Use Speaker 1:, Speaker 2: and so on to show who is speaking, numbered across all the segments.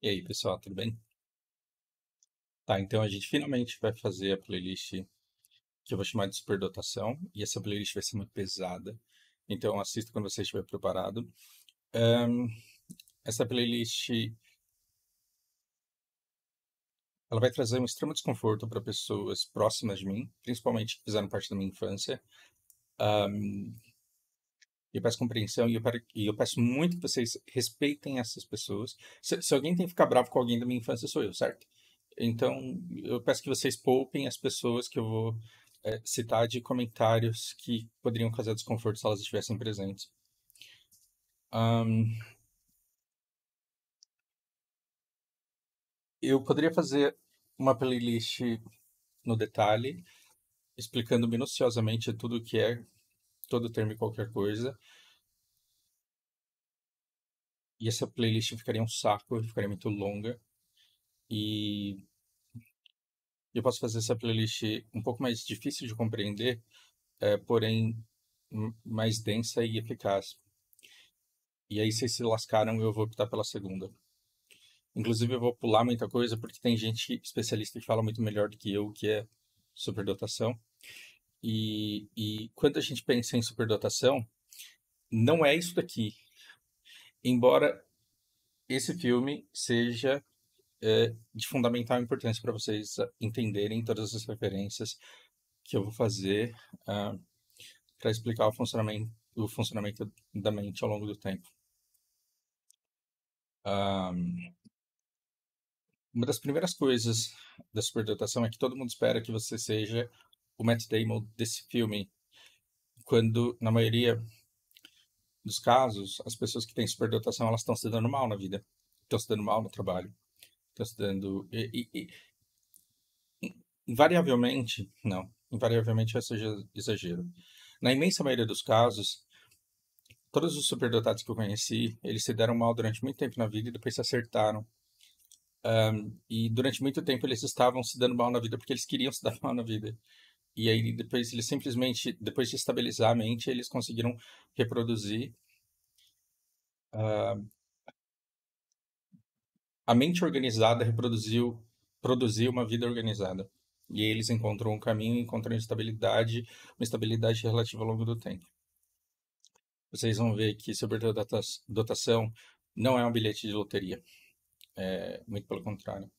Speaker 1: E aí, pessoal, tudo bem? Tá, então a gente finalmente vai fazer a playlist que eu vou chamar de superdotação, e essa playlist vai ser muito pesada, então assista quando você estiver preparado. Ahn, Essa playlist, ela vai trazer um extremo desconforto para pessoas próximas de mim, principalmente que fizeram parte da minha infância. Eu peço compreensão e eu peço muito que vocês respeitem essas pessoas. Se alguém tem que ficar bravo com alguém da minha infância, sou eu, certo? Então, eu peço que vocês poupem as pessoas que eu vou citar de comentários que poderiam causar desconforto se elas estivessem presentes. Ahn, eu poderia fazer uma playlist no detalhe, explicando minuciosamente tudo o que é todo termo e qualquer coisa, e essa playlist ficaria um saco, ficaria muito longa, e eu posso fazer essa playlist um pouco mais difícil de compreender, porém mais densa e eficaz. E aí, vocês se lascaram, eu vou optar pela segunda. Inclusive, eu vou pular muita coisa, porque tem gente especialista que fala muito melhor do que eu, que é superdotação. E quando a gente pensa em superdotação, não é isso daqui. Embora esse filme seja de fundamental importância para vocês entenderem todas as referências que eu vou fazer para explicar o funcionamento da mente ao longo do tempo. Ah, uma das primeiras coisas da superdotação é que todo mundo espera que você seja o Matt Damon desse filme, quando, na maioria dos casos, as pessoas que têm superdotação, elas estão se dando mal na vida, estão se dando mal no trabalho, estão se dando... invariavelmente, não, invariavelmente esse seja exagero. Na imensa maioria dos casos, todos os superdotados que eu conheci, eles se deram mal durante muito tempo na vida e depois se acertaram. E durante muito tempo eles estavam se dando mal na vida porque eles queriam se dar mal na vida. E aí depois eles simplesmente, depois de estabilizar a mente, eles conseguiram reproduzir. A mente organizada produziu uma vida organizada. E aí eles encontram um caminho, encontram estabilidade, uma estabilidade relativa ao longo do tempo. Vocês vão ver que superdotação não é um bilhete de loteria. É muito pelo contrário.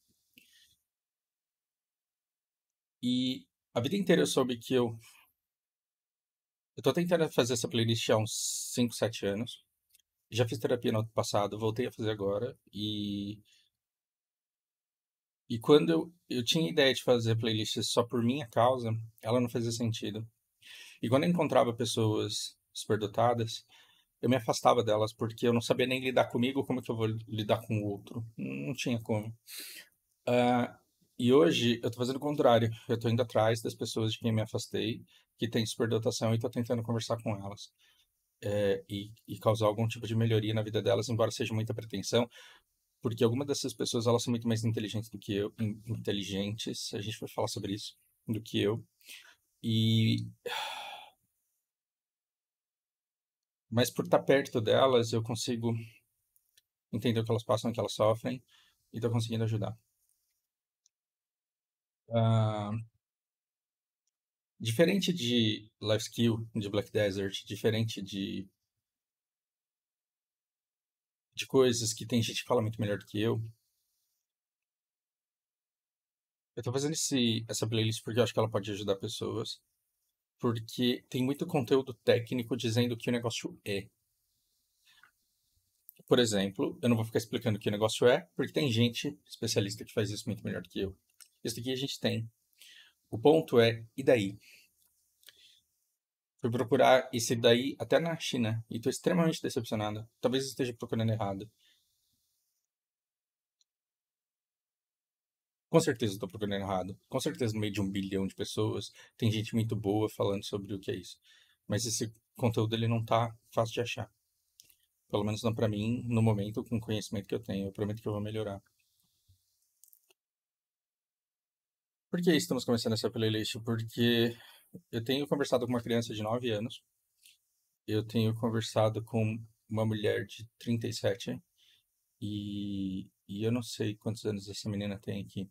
Speaker 1: E a vida inteira eu soube que eu tô tentando fazer essa playlist há uns 5, 7 anos. Já fiz terapia no ano passado, voltei a fazer agora. E quando eu tinha ideia de fazer playlists só por minha causa, ela não fazia sentido. E quando eu encontrava pessoas superdotadas, eu me afastava delas, porque eu não sabia nem lidar comigo, como que eu vou lidar com o outro? Não tinha como. E hoje eu tô fazendo o contrário. Eu tô indo atrás das pessoas de quem me afastei, que tem superdotação, e tô tentando conversar com elas. E causar algum tipo de melhoria na vida delas, embora seja muita pretensão, porque algumas dessas pessoas elas são muito mais inteligentes do que eu, inteligentes, a gente vai falar sobre isso, do que eu. E mas por estar perto delas, eu consigo entender o que elas passam, o que elas sofrem, e tô conseguindo ajudar. Ah, diferente de Life Skill, de Black Desert, diferente de coisas que tem gente que fala muito melhor do que eu tô fazendo essa playlist porque eu acho que ela pode ajudar pessoas, porque tem muito conteúdo técnico dizendo o que o negócio é. Por exemplo, eu não vou ficar explicando o que o negócio é, porque tem gente especialista que faz isso muito melhor do que eu. Isso aqui a gente tem. O ponto é, e daí? Fui procurar esse daí até na China e estou extremamente decepcionado. Talvez eu esteja procurando errado. Com certeza estou procurando errado. Com certeza no meio de 1 bilhão de pessoas tem gente muito boa falando sobre o que é isso. Mas esse conteúdo ele não tá fácil de achar. Pelo menos não para mim, no momento, com o conhecimento que eu tenho. Eu prometo que eu vou melhorar. Por que estamos começando essa playlist? Porque eu tenho conversado com uma criança de 9 anos. Eu tenho conversado com uma mulher de 37. E eu não sei quantos anos essa menina tem aqui.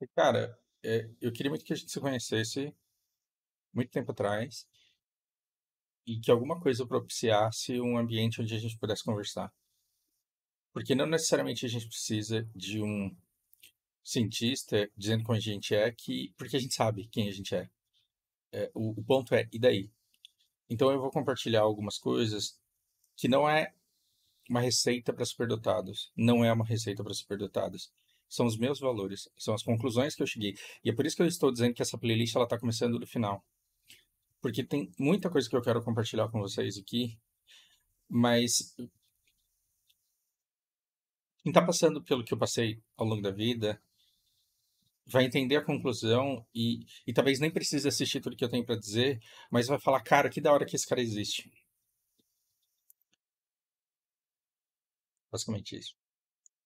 Speaker 1: E, cara, eu queria muito que a gente se conhecesse muito tempo atrás e que alguma coisa propiciasse um ambiente onde a gente pudesse conversar. Porque não necessariamente a gente precisa de um cientista dizendo como a gente é, porque a gente sabe quem a gente é. O ponto é, e daí? Então eu vou compartilhar algumas coisas que não é uma receita para superdotados. Não é uma receita para superdotados. São os meus valores, são as conclusões que eu cheguei. E é por isso que eu estou dizendo que essa playlist ela está começando do final. Porque tem muita coisa que eu quero compartilhar com vocês aqui, mas quem está passando pelo que eu passei ao longo da vida vai entender a conclusão e talvez nem precise assistir tudo que eu tenho para dizer, mas vai falar, cara, que da hora que esse cara existe. Basicamente isso.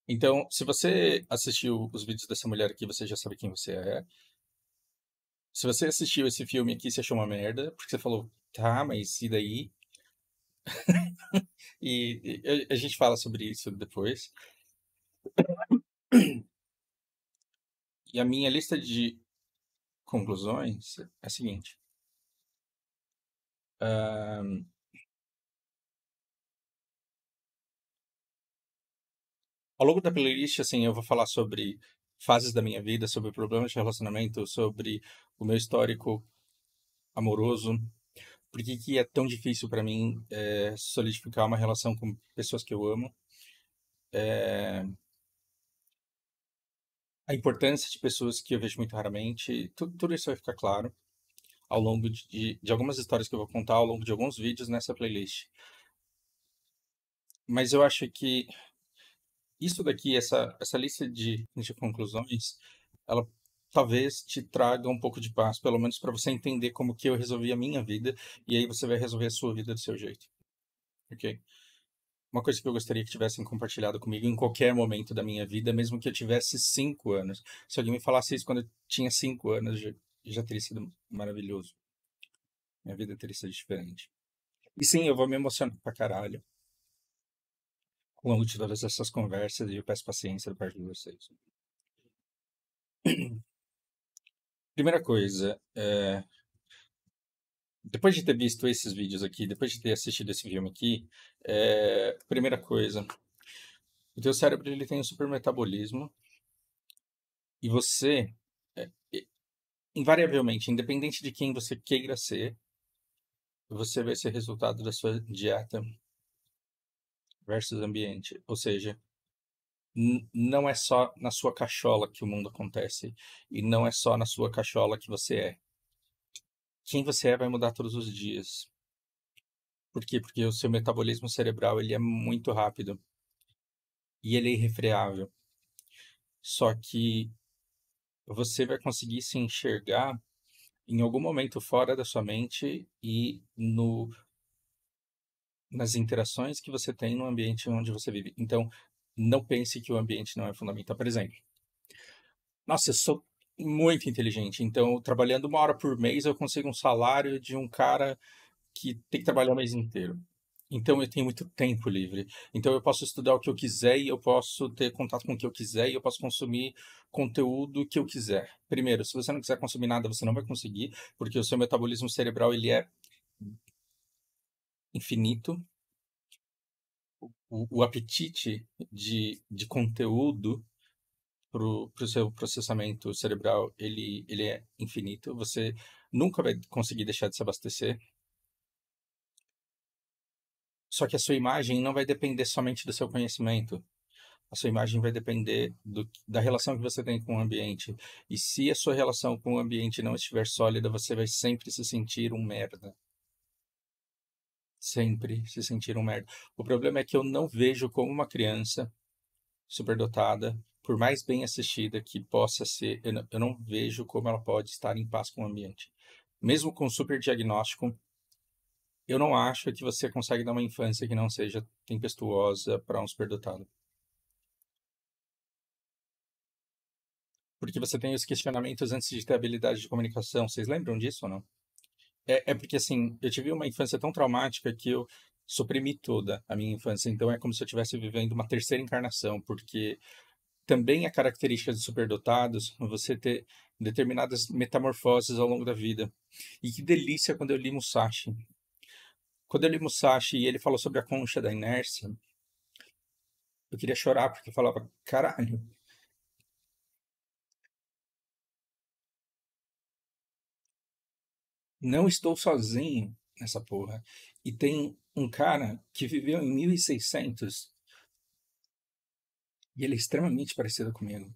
Speaker 1: Então, se você assistiu os vídeos dessa mulher aqui, você já sabe quem você é. Se você assistiu esse filme aqui, você achou uma merda, porque você falou, tá, mas e daí? E a gente fala sobre isso depois. E a minha lista de conclusões é a seguinte. ah, Ao longo da playlist, assim, eu vou falar sobre fases da minha vida, sobre problemas de relacionamento, sobre o meu histórico amoroso, por que que é tão difícil para mim solidificar uma relação com pessoas que eu amo, a importância de pessoas que eu vejo muito raramente, tudo isso vai ficar claro ao longo de algumas histórias que eu vou contar ao longo de alguns vídeos nessa playlist. Mas eu acho que isso daqui, essa lista de conclusões, ela talvez te traga um pouco de paz, pelo menos para você entender como que eu resolvi a minha vida, e aí você vai resolver a sua vida do seu jeito, ok? Uma coisa que eu gostaria que tivessem compartilhado comigo em qualquer momento da minha vida, mesmo que eu tivesse 5 anos. Se alguém me falasse isso quando eu tinha 5 anos, já teria sido maravilhoso. Minha vida teria sido diferente. E sim, eu vou me emocionar pra caralho ao longo de todas essas conversas e eu peço paciência da parte de vocês. Primeira coisa, depois de ter visto esses vídeos aqui, depois de ter assistido esse filme aqui, primeira coisa, o teu cérebro ele tem um supermetabolismo e você, é, invariavelmente, independente de quem você queira ser, você vai ser resultado da sua dieta versus ambiente. Ou seja, não é só na sua cachola que o mundo acontece e não é só na sua cachola que você é. Quem você é vai mudar todos os dias. Por quê? Porque o seu metabolismo cerebral ele é muito rápido e ele é irrefreável. Só que você vai conseguir se enxergar em algum momento fora da sua mente e no, nas interações que você tem no ambiente onde você vive. Então, não pense que o ambiente não é fundamental. Por exemplo, nossa, eu sou muito inteligente, então trabalhando 1 hora por mês eu consigo um salário de um cara que tem que trabalhar o mês inteiro. Então eu tenho muito tempo livre. Então eu posso estudar o que eu quiser e eu posso ter contato com o que eu quiser e eu posso consumir conteúdo que eu quiser. Primeiro, se você não quiser consumir nada, você não vai conseguir, porque o seu metabolismo cerebral ele é infinito. O apetite de conteúdo para o seu processamento cerebral ele é infinito. Você nunca vai conseguir deixar de se abastecer. Só que a sua imagem não vai depender somente do seu conhecimento. A sua imagem vai depender da relação que você tem com o ambiente. E se a sua relação com o ambiente não estiver sólida, você vai sempre se sentir um merda. Sempre se sentir um merda. O problema é que eu não vejo como uma criança superdotada, por mais bem assistida que possa ser, eu não vejo como ela pode estar em paz com o ambiente. Mesmo com super diagnóstico, eu não acho que você consegue dar uma infância que não seja tempestuosa para um superdotado. Porque você tem os questionamentos antes de ter habilidade de comunicação. Vocês lembram disso ou não? É porque, assim, eu tive uma infância tão traumática que eu suprimi toda a minha infância. Então é como se eu estivesse vivendo uma terceira encarnação, porque também é característica dos superdotados você ter determinadas metamorfoses ao longo da vida. E que delícia quando eu li Musashi. Quando eu li Musashi e ele falou sobre a concha da inércia, eu queria chorar porque eu falava, caralho, não estou sozinho nessa porra. E tem um cara que viveu em 1600 e ele é extremamente parecido comigo.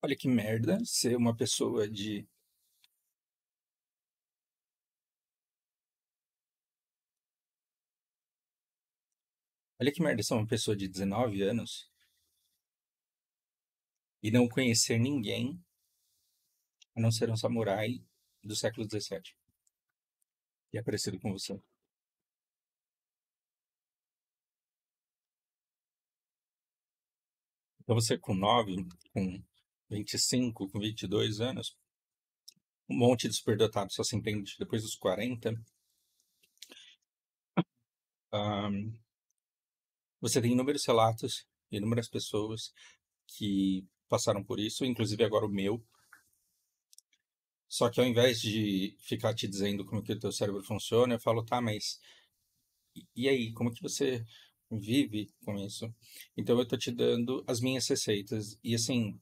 Speaker 1: Olha que merda ser uma pessoa de. Olha que merda ser uma pessoa de 19 anos e não conhecer ninguém a não ser um samurai do século 17. E é parecido com você. Então você com 9, com 25, com 22 anos, um monte de superdotado só se entende depois dos 40. ahn, Você tem inúmeros relatos, inúmeras pessoas que passaram por isso, inclusive agora o meu. Só que ao invés de ficar te dizendo como que o teu cérebro funciona, eu falo, tá, mas e aí, como que você vive com isso? Então eu tô te dando as minhas receitas. E assim,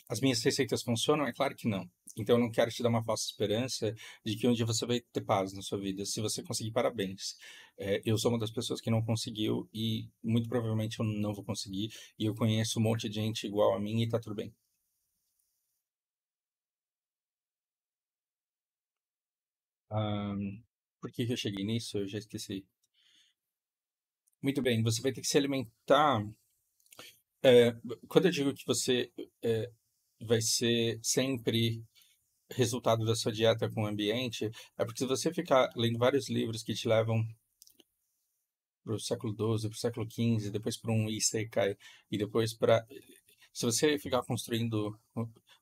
Speaker 1: as minhas receitas funcionam? É claro que não. Então eu não quero te dar uma falsa esperança de que um dia você vai ter paz na sua vida. Se você conseguir, parabéns. Eu sou uma das pessoas que não conseguiu e muito provavelmente eu não vou conseguir. E eu conheço um monte de gente igual a mim e tá tudo bem. Por que que eu cheguei nisso? Eu já esqueci. Muito bem, você vai ter que se alimentar. é, Quando eu digo que você é, vai ser sempre resultado da sua dieta com o ambiente, é porque se você ficar lendo vários livros que te levam para o século XII, para o século XV, depois para um Isekai, e depois para. Se você ficar construindo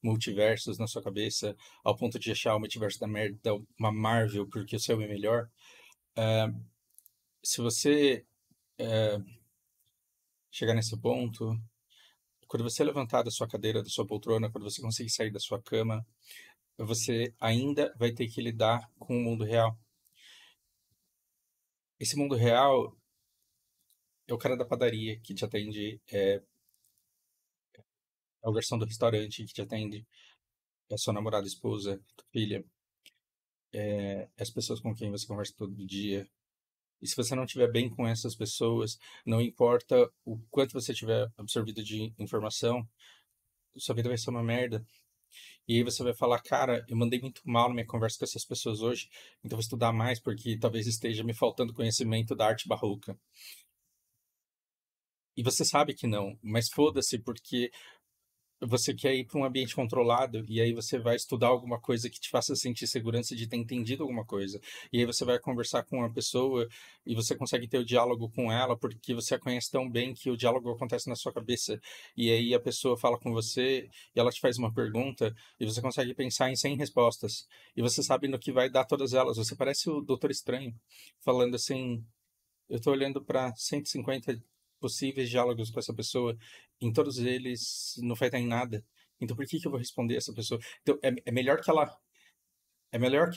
Speaker 1: multiversos na sua cabeça, ao ponto de achar o multiverso da merda uma Marvel, porque o seu é melhor, se você chegar nesse ponto, quando você levantar da sua cadeira, da sua poltrona, quando você conseguir sair da sua cama, você ainda vai ter que lidar com o mundo real. Esse mundo real é o cara da padaria que te atende, é o garçom do restaurante que te atende, é a sua namorada, esposa, filha, é as pessoas com quem você conversa todo dia. E se você não estiver bem com essas pessoas, não importa o quanto você tiver absorvido de informação, sua vida vai ser uma merda. E aí você vai falar, cara, eu mandei muito mal na minha conversa com essas pessoas hoje, então vou estudar mais porque talvez esteja me faltando conhecimento da arte barroca. E você sabe que não, mas foda-se, porque você quer ir para um ambiente controlado e aí você vai estudar alguma coisa que te faça sentir segurança de ter entendido alguma coisa. E aí você vai conversar com uma pessoa e você consegue ter o diálogo com ela porque você a conhece tão bem que o diálogo acontece na sua cabeça. E aí a pessoa fala com você e ela te faz uma pergunta e você consegue pensar em 100 respostas. E você sabe no que vai dar todas elas. Você parece o Doutor Estranho falando assim, eu estou olhando para 150 possíveis diálogos com essa pessoa. Em todos eles não vai estar em nada. Então por que que eu vou responder essa pessoa? Então é melhor que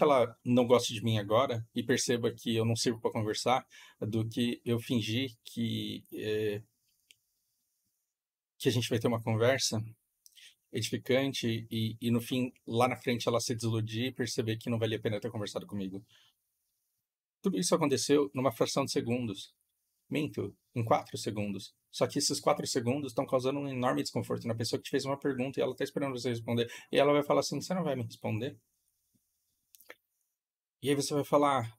Speaker 1: ela não goste de mim agora e perceba que eu não sirvo para conversar do que eu fingir que a gente vai ter uma conversa edificante e no fim, lá na frente, ela se desiludir e perceber que não valia a pena ter conversado comigo. Tudo isso aconteceu numa fração de segundos. Minto, em 4 segundos. Só que esses 4 segundos estão causando um enorme desconforto na pessoa que te fez uma pergunta e ela está esperando você responder. E ela vai falar assim: você não vai me responder? E aí você vai falar: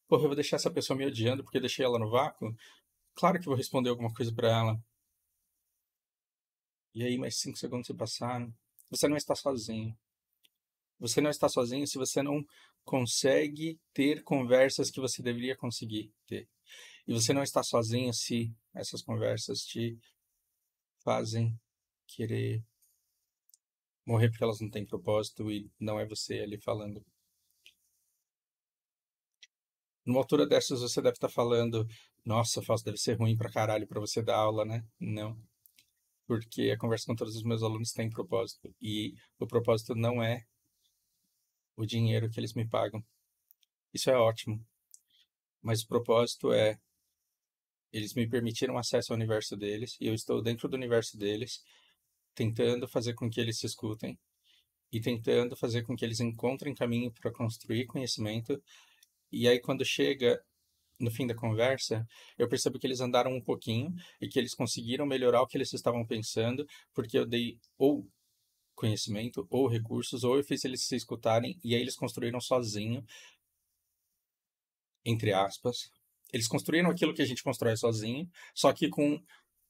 Speaker 1: porra, eu vou deixar essa pessoa me odiando porque eu deixei ela no vácuo? Claro que eu vou responder alguma coisa para ela. E aí, mais 5 segundos se passaram. Você não está sozinho. Você não está sozinho se você não consegue ter conversas que você deveria conseguir ter. E você não está sozinho se essas conversas te fazem querer morrer porque elas não têm propósito e não é você ali falando. Numa altura dessas você deve estar falando, nossa, Fausto, deve ser ruim pra caralho pra você dar aula, né? Não, porque a conversa com todos os meus alunos tem propósito e o propósito não é o dinheiro que eles me pagam. Isso é ótimo, mas o propósito é eles me permitiram acesso ao universo deles e eu estou dentro do universo deles, tentando fazer com que eles se escutem e tentando fazer com que eles encontrem caminho para construir conhecimento. E aí, quando chega no fim da conversa, eu percebo que eles andaram um pouquinho e que eles conseguiram melhorar o que eles estavam pensando, porque eu dei ou conhecimento, ou recursos, ou eu fiz eles se escutarem, e aí eles construíram sozinho, entre aspas. Eles construíram aquilo que a gente constrói sozinho, só que com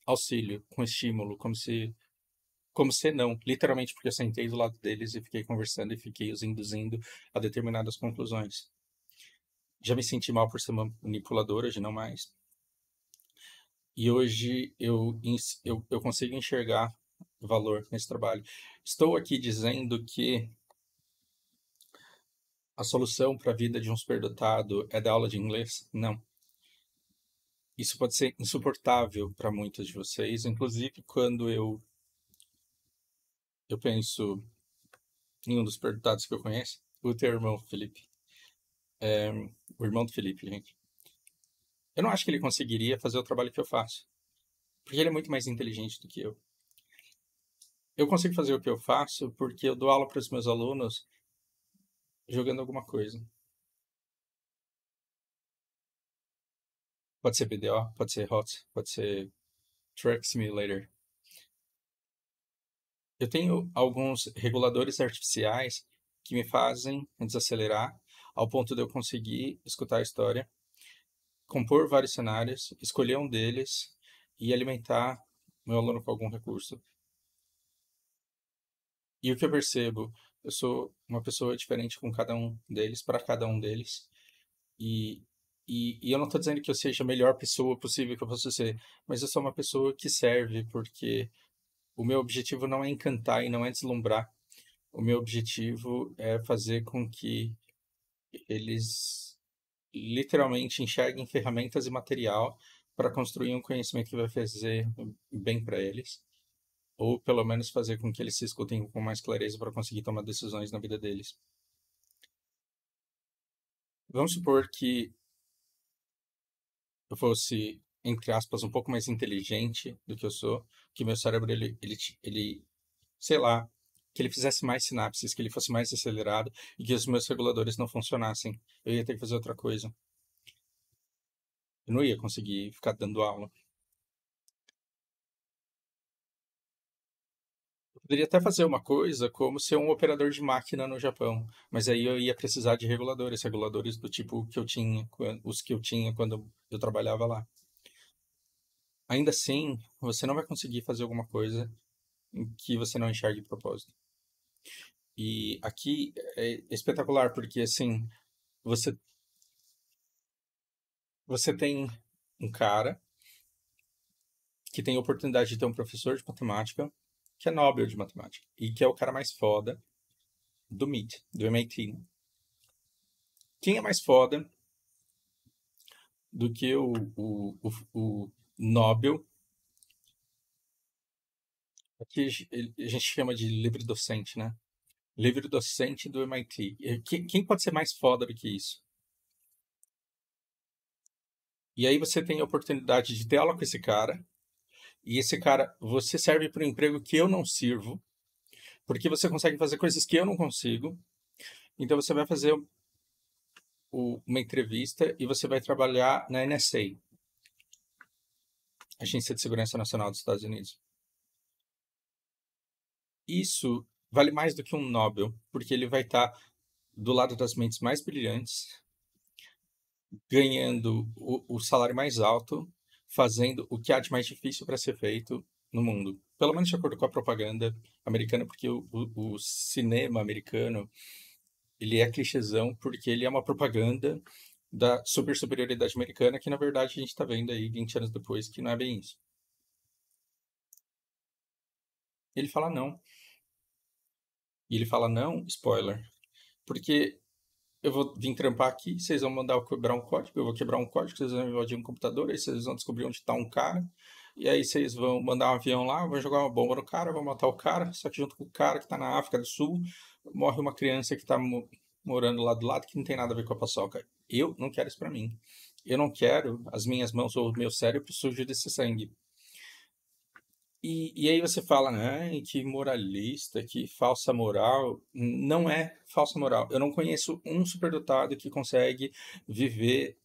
Speaker 1: auxílio, com estímulo, como se não, literalmente porque eu sentei do lado deles e fiquei conversando e fiquei os induzindo a determinadas conclusões. Já me senti mal por ser manipulador, hoje não mais. E hoje eu consigo enxergar valor nesse trabalho. Estou aqui dizendo que a solução para a vida de um superdotado é dar aula de inglês? Não. Isso pode ser insuportável para muitos de vocês, inclusive quando eu penso em um dos superdotados que eu conheço, o teu irmão Felipe. O irmão do Felipe, gente. Eu não acho que ele conseguiria fazer o trabalho que eu faço, porque ele é muito mais inteligente do que eu. Eu consigo fazer o que eu faço porque eu dou aula para os meus alunos jogando alguma coisa. Pode ser BDO, pode ser HOTS, pode ser Truck Simulator. Eu tenho alguns reguladores artificiais que me fazem desacelerar ao ponto de eu conseguir escutar a história, compor vários cenários, escolher um deles e alimentar meu aluno com algum recurso. E o que eu percebo, eu sou uma pessoa diferente com cada um deles, para cada um deles. E, e eu não estou dizendo que eu seja a melhor pessoa possível que eu possa ser, mas eu sou uma pessoa que serve, porque o meu objetivo não é encantar e não é deslumbrar. O meu objetivo é fazer com que eles literalmente enxerguem ferramentas e material para construir um conhecimento que vai fazer bem para eles, ou pelo menos fazer com que eles se escutem com mais clareza para conseguir tomar decisões na vida deles. Vamos supor que eu fosse, entre aspas, um pouco mais inteligente do que eu sou, que meu cérebro, ele sei lá, que ele fizesse mais sinapses, que ele fosse mais acelerado e que os meus reguladores não funcionassem. Eu ia ter que fazer outra coisa. Eu não ia conseguir ficar dando aula. Eu poderia até fazer uma coisa como ser um operador de máquina no Japão, mas aí eu ia precisar de reguladores do tipo que eu tinha, os que eu tinha quando eu trabalhava lá. Ainda assim, você não vai conseguir fazer alguma coisa em que você não enxergue propósito. E aqui é espetacular, porque assim, você, você tem um cara que tem a oportunidade de ter um professor de matemática que é Nobel de matemática e que é o cara mais foda do MIT, do MIT. Quem é mais foda do que o Nobel, que a gente chama de livre docente, né? Livre docente do MIT. Quem pode ser mais foda do que isso? E aí você tem a oportunidade de ter aula com esse cara, e esse cara, você serve para um emprego que eu não sirvo, porque você consegue fazer coisas que eu não consigo. Então você vai fazer uma entrevista e você vai trabalhar na NSA, Agência de Segurança Nacional dos Estados Unidos. Isso vale mais do que um Nobel, porque ele vai estar do lado das mentes mais brilhantes, ganhando o salário mais alto, fazendo o que há de mais difícil para ser feito no mundo. Pelo menos de acordo com a propaganda americana, porque o cinema americano ele é clichêzão, porque ele é uma propaganda da super superioridade americana, que na verdade a gente está vendo aí 20 anos depois que não é bem isso. Ele fala não. E ele fala, não, spoiler, porque eu vou vir trampar aqui, vocês vão mandar eu quebrar um código, eu vou quebrar um código, vocês vão invadir um computador, aí vocês vão descobrir onde está um cara, e aí vocês vão mandar um avião lá, vão jogar uma bomba no cara, vão matar o cara, só que junto com o cara que está na África do Sul, morre uma criança que está morando lá do lado que não tem nada a ver com a paçoca. Eu não quero isso pra mim. Eu não quero as minhas mãos ou o meu cérebro sujo desse sangue. E aí você fala, ai, que moralista, que falsa moral. Não é falsa moral. Eu não conheço um superdotado que consegue viver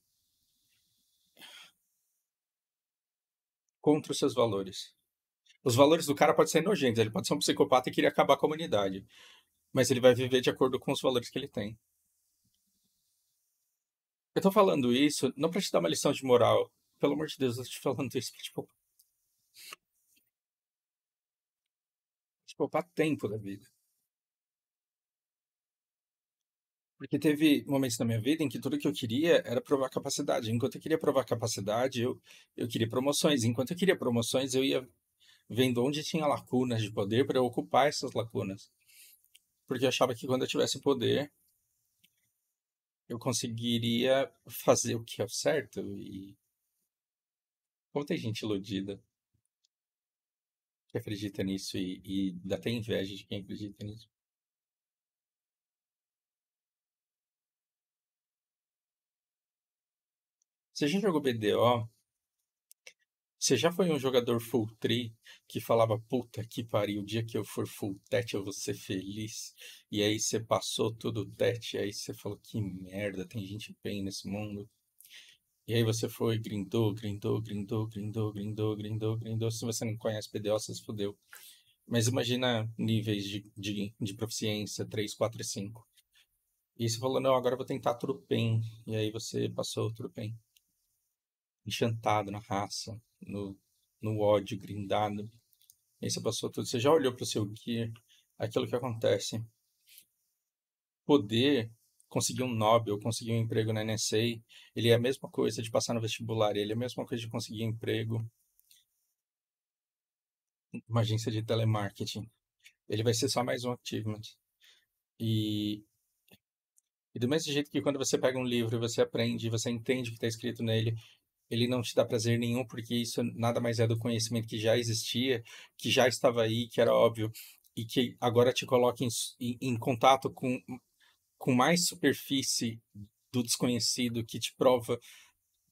Speaker 1: contra os seus valores. Os valores do cara podem ser nojentos, ele pode ser um psicopata e querer acabar com a humanidade, mas ele vai viver de acordo com os valores que ele tem. Eu tô falando isso não pra te dar uma lição de moral. Pelo amor de Deus, eu tô te falando isso pra te poupar tempo da vida. Porque teve momentos na minha vida em que tudo que eu queria era provar capacidade. Enquanto eu queria provar capacidade, eu queria promoções. Enquanto eu queria promoções, eu ia vendo onde tinha lacunas de poder para eu ocupar essas lacunas. Porque eu achava que quando eu tivesse poder, eu conseguiria fazer o que é o certo. E como tem gente iludida que acredita nisso e dá até inveja de quem acredita nisso. Se a gente jogou BDO, você já foi um jogador full tree que falava, puta que pariu, o dia que eu for full tete eu vou ser feliz. E aí você passou tudo o tete, e aí você falou, que merda, tem gente bem nesse mundo. E aí você foi, grindou, grindou, grindou, grindou, grindou, grindou, grindou. Se você não conhece PDO, você se fodeu. Mas imagina níveis de proficiência 3, 4 e 5. E você falou, não, agora eu vou tentar Trupen. E aí você passou o Trupen. Enchantado na raça, no ódio, grindado. E aí você passou tudo. Você já olhou para o seu gear, aquilo que acontece. Poder conseguir um Nobel, conseguir um emprego na NSA, ele é a mesma coisa de passar no vestibular, ele é a mesma coisa de conseguir um emprego numa agência de telemarketing. Ele vai ser só mais um achievement. E, e do mesmo jeito que quando você pega um livro e você aprende, você entende o que está escrito nele, ele não te dá prazer nenhum, porque isso nada mais é do conhecimento que já existia, que já estava aí, que era óbvio, e que agora te coloca em contato com mais superfície do desconhecido, que te prova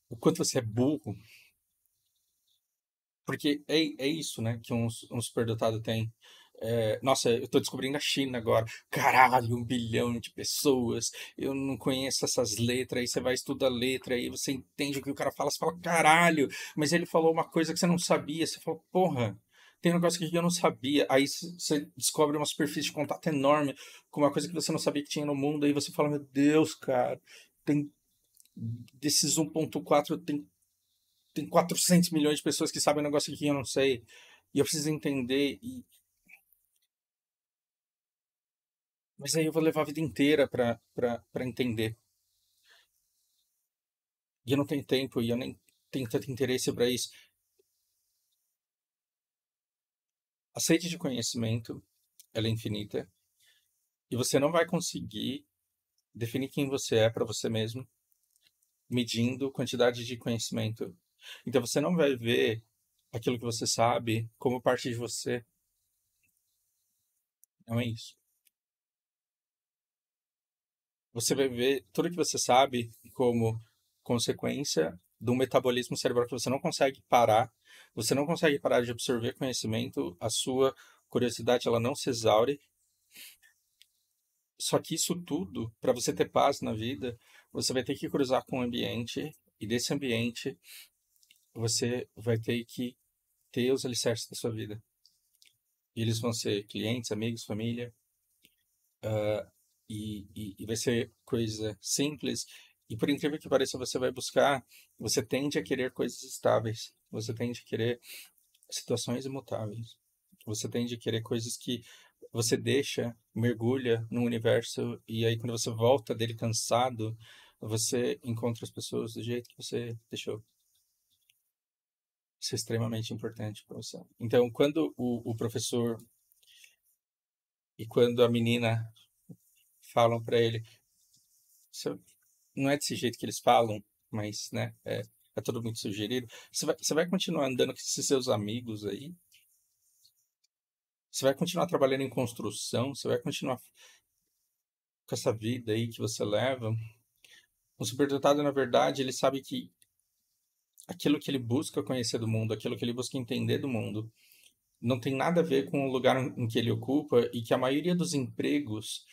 Speaker 1: o quanto você é burro. Porque é isso, né, que um superdotado tem. É, nossa, eu tô descobrindo a China agora. Caralho, 1 bilhão de pessoas. Eu não conheço essas letras. Aí você vai estudar a letra, aí você entende o que o cara fala. Você fala, caralho, mas ele falou uma coisa que você não sabia. Você fala, porra, tem um negócio aqui que eu não sabia. Aí você descobre uma superfície de contato enorme com uma coisa que você não sabia que tinha no mundo. Aí você fala, meu Deus, cara, tem desses 1,4 tem 400 milhões de pessoas que sabem um negócio aqui que eu não sei. E eu preciso entender. Mas aí eu vou levar a vida inteira pra entender. E eu não tenho tempo e eu nem tenho tanto interesse para isso. A sede de conhecimento, ela é infinita. E você não vai conseguir definir quem você é para você mesmo medindo quantidade de conhecimento. Então você não vai ver aquilo que você sabe como parte de você. Não é isso. Você vai ver tudo que você sabe como consequência de um metabolismo cerebral que você não consegue parar, você não consegue parar de absorver conhecimento, a sua curiosidade ela não se exaure. Só que isso tudo, para você ter paz na vida, você vai ter que cruzar com o ambiente e desse ambiente você vai ter que ter os alicerces da sua vida. E eles vão ser clientes, amigos, família, e vai ser coisa simples. E por incrível que pareça, você vai buscar, você tende a querer coisas estáveis, você tende a querer situações imutáveis, você tende a querer coisas que você deixa, mergulha no universo, e aí quando você volta dele cansado, você encontra as pessoas do jeito que você deixou. Isso é extremamente importante para você. Então, quando o professor E quando a menina falam pra ele, "Você- não é desse jeito que eles falam, mas, né, é tudo muito sugerido. Você vai continuar andando com esses seus amigos aí? Você vai continuar trabalhando em construção? Você vai continuar com essa vida aí que você leva?" O superdotado, na verdade, ele sabe que aquilo que ele busca conhecer do mundo, aquilo que ele busca entender do mundo, não tem nada a ver com o lugar em que ele ocupa e que a maioria dos empregos,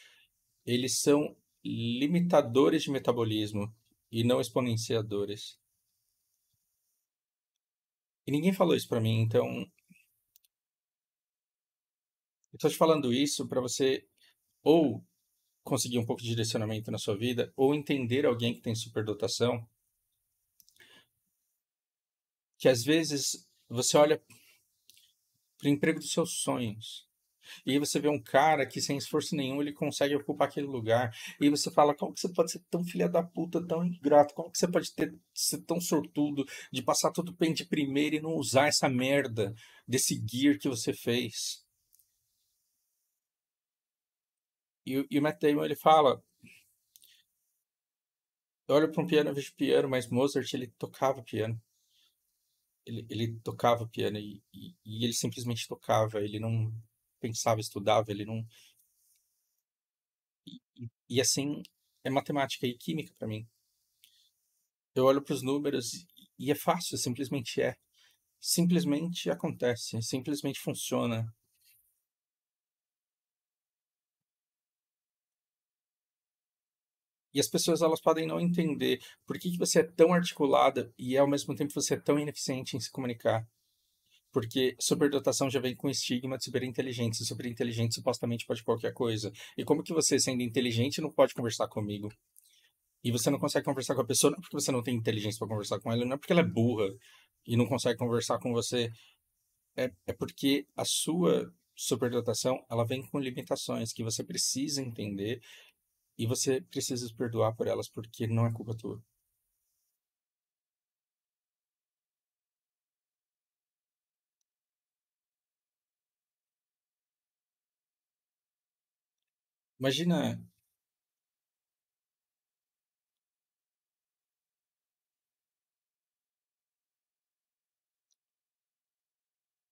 Speaker 1: eles são limitadores de metabolismo e não exponenciadores. E ninguém falou isso pra mim, então eu tô te falando isso pra você ou conseguir um pouco de direcionamento na sua vida, ou entender alguém que tem superdotação, que às vezes você olha pro emprego dos seus sonhos. E aí você vê um cara que sem esforço nenhum ele consegue ocupar aquele lugar. E aí você fala, como que você pode ser tão filha da puta, tão ingrato? Como que você pode ser tão sortudo de passar tudo bem de primeira e não usar essa merda desse gear que você fez? E o Matt Damon, ele fala, eu olho para um piano, eu vejo piano, mas Mozart, ele tocava piano. Ele tocava piano e ele simplesmente tocava, ele não pensava, estudava, ele não... E assim, é matemática e química para mim. Eu olho para os números e é fácil, simplesmente é. Simplesmente acontece, simplesmente funciona. E as pessoas elas podem não entender por que você é tão articulada e ao mesmo tempo você é tão ineficiente em se comunicar. Porque superdotação já vem com estigma de superinteligência. Superinteligente supostamente pode qualquer coisa. E como que você, sendo inteligente, não pode conversar comigo? E você não consegue conversar com a pessoa não é porque você não tem inteligência para conversar com ela, não é porque ela é burra e não consegue conversar com você. É porque a sua superdotação, ela vem com limitações que você precisa entender e você precisa se perdoar por elas, porque não é culpa tua. Imagina,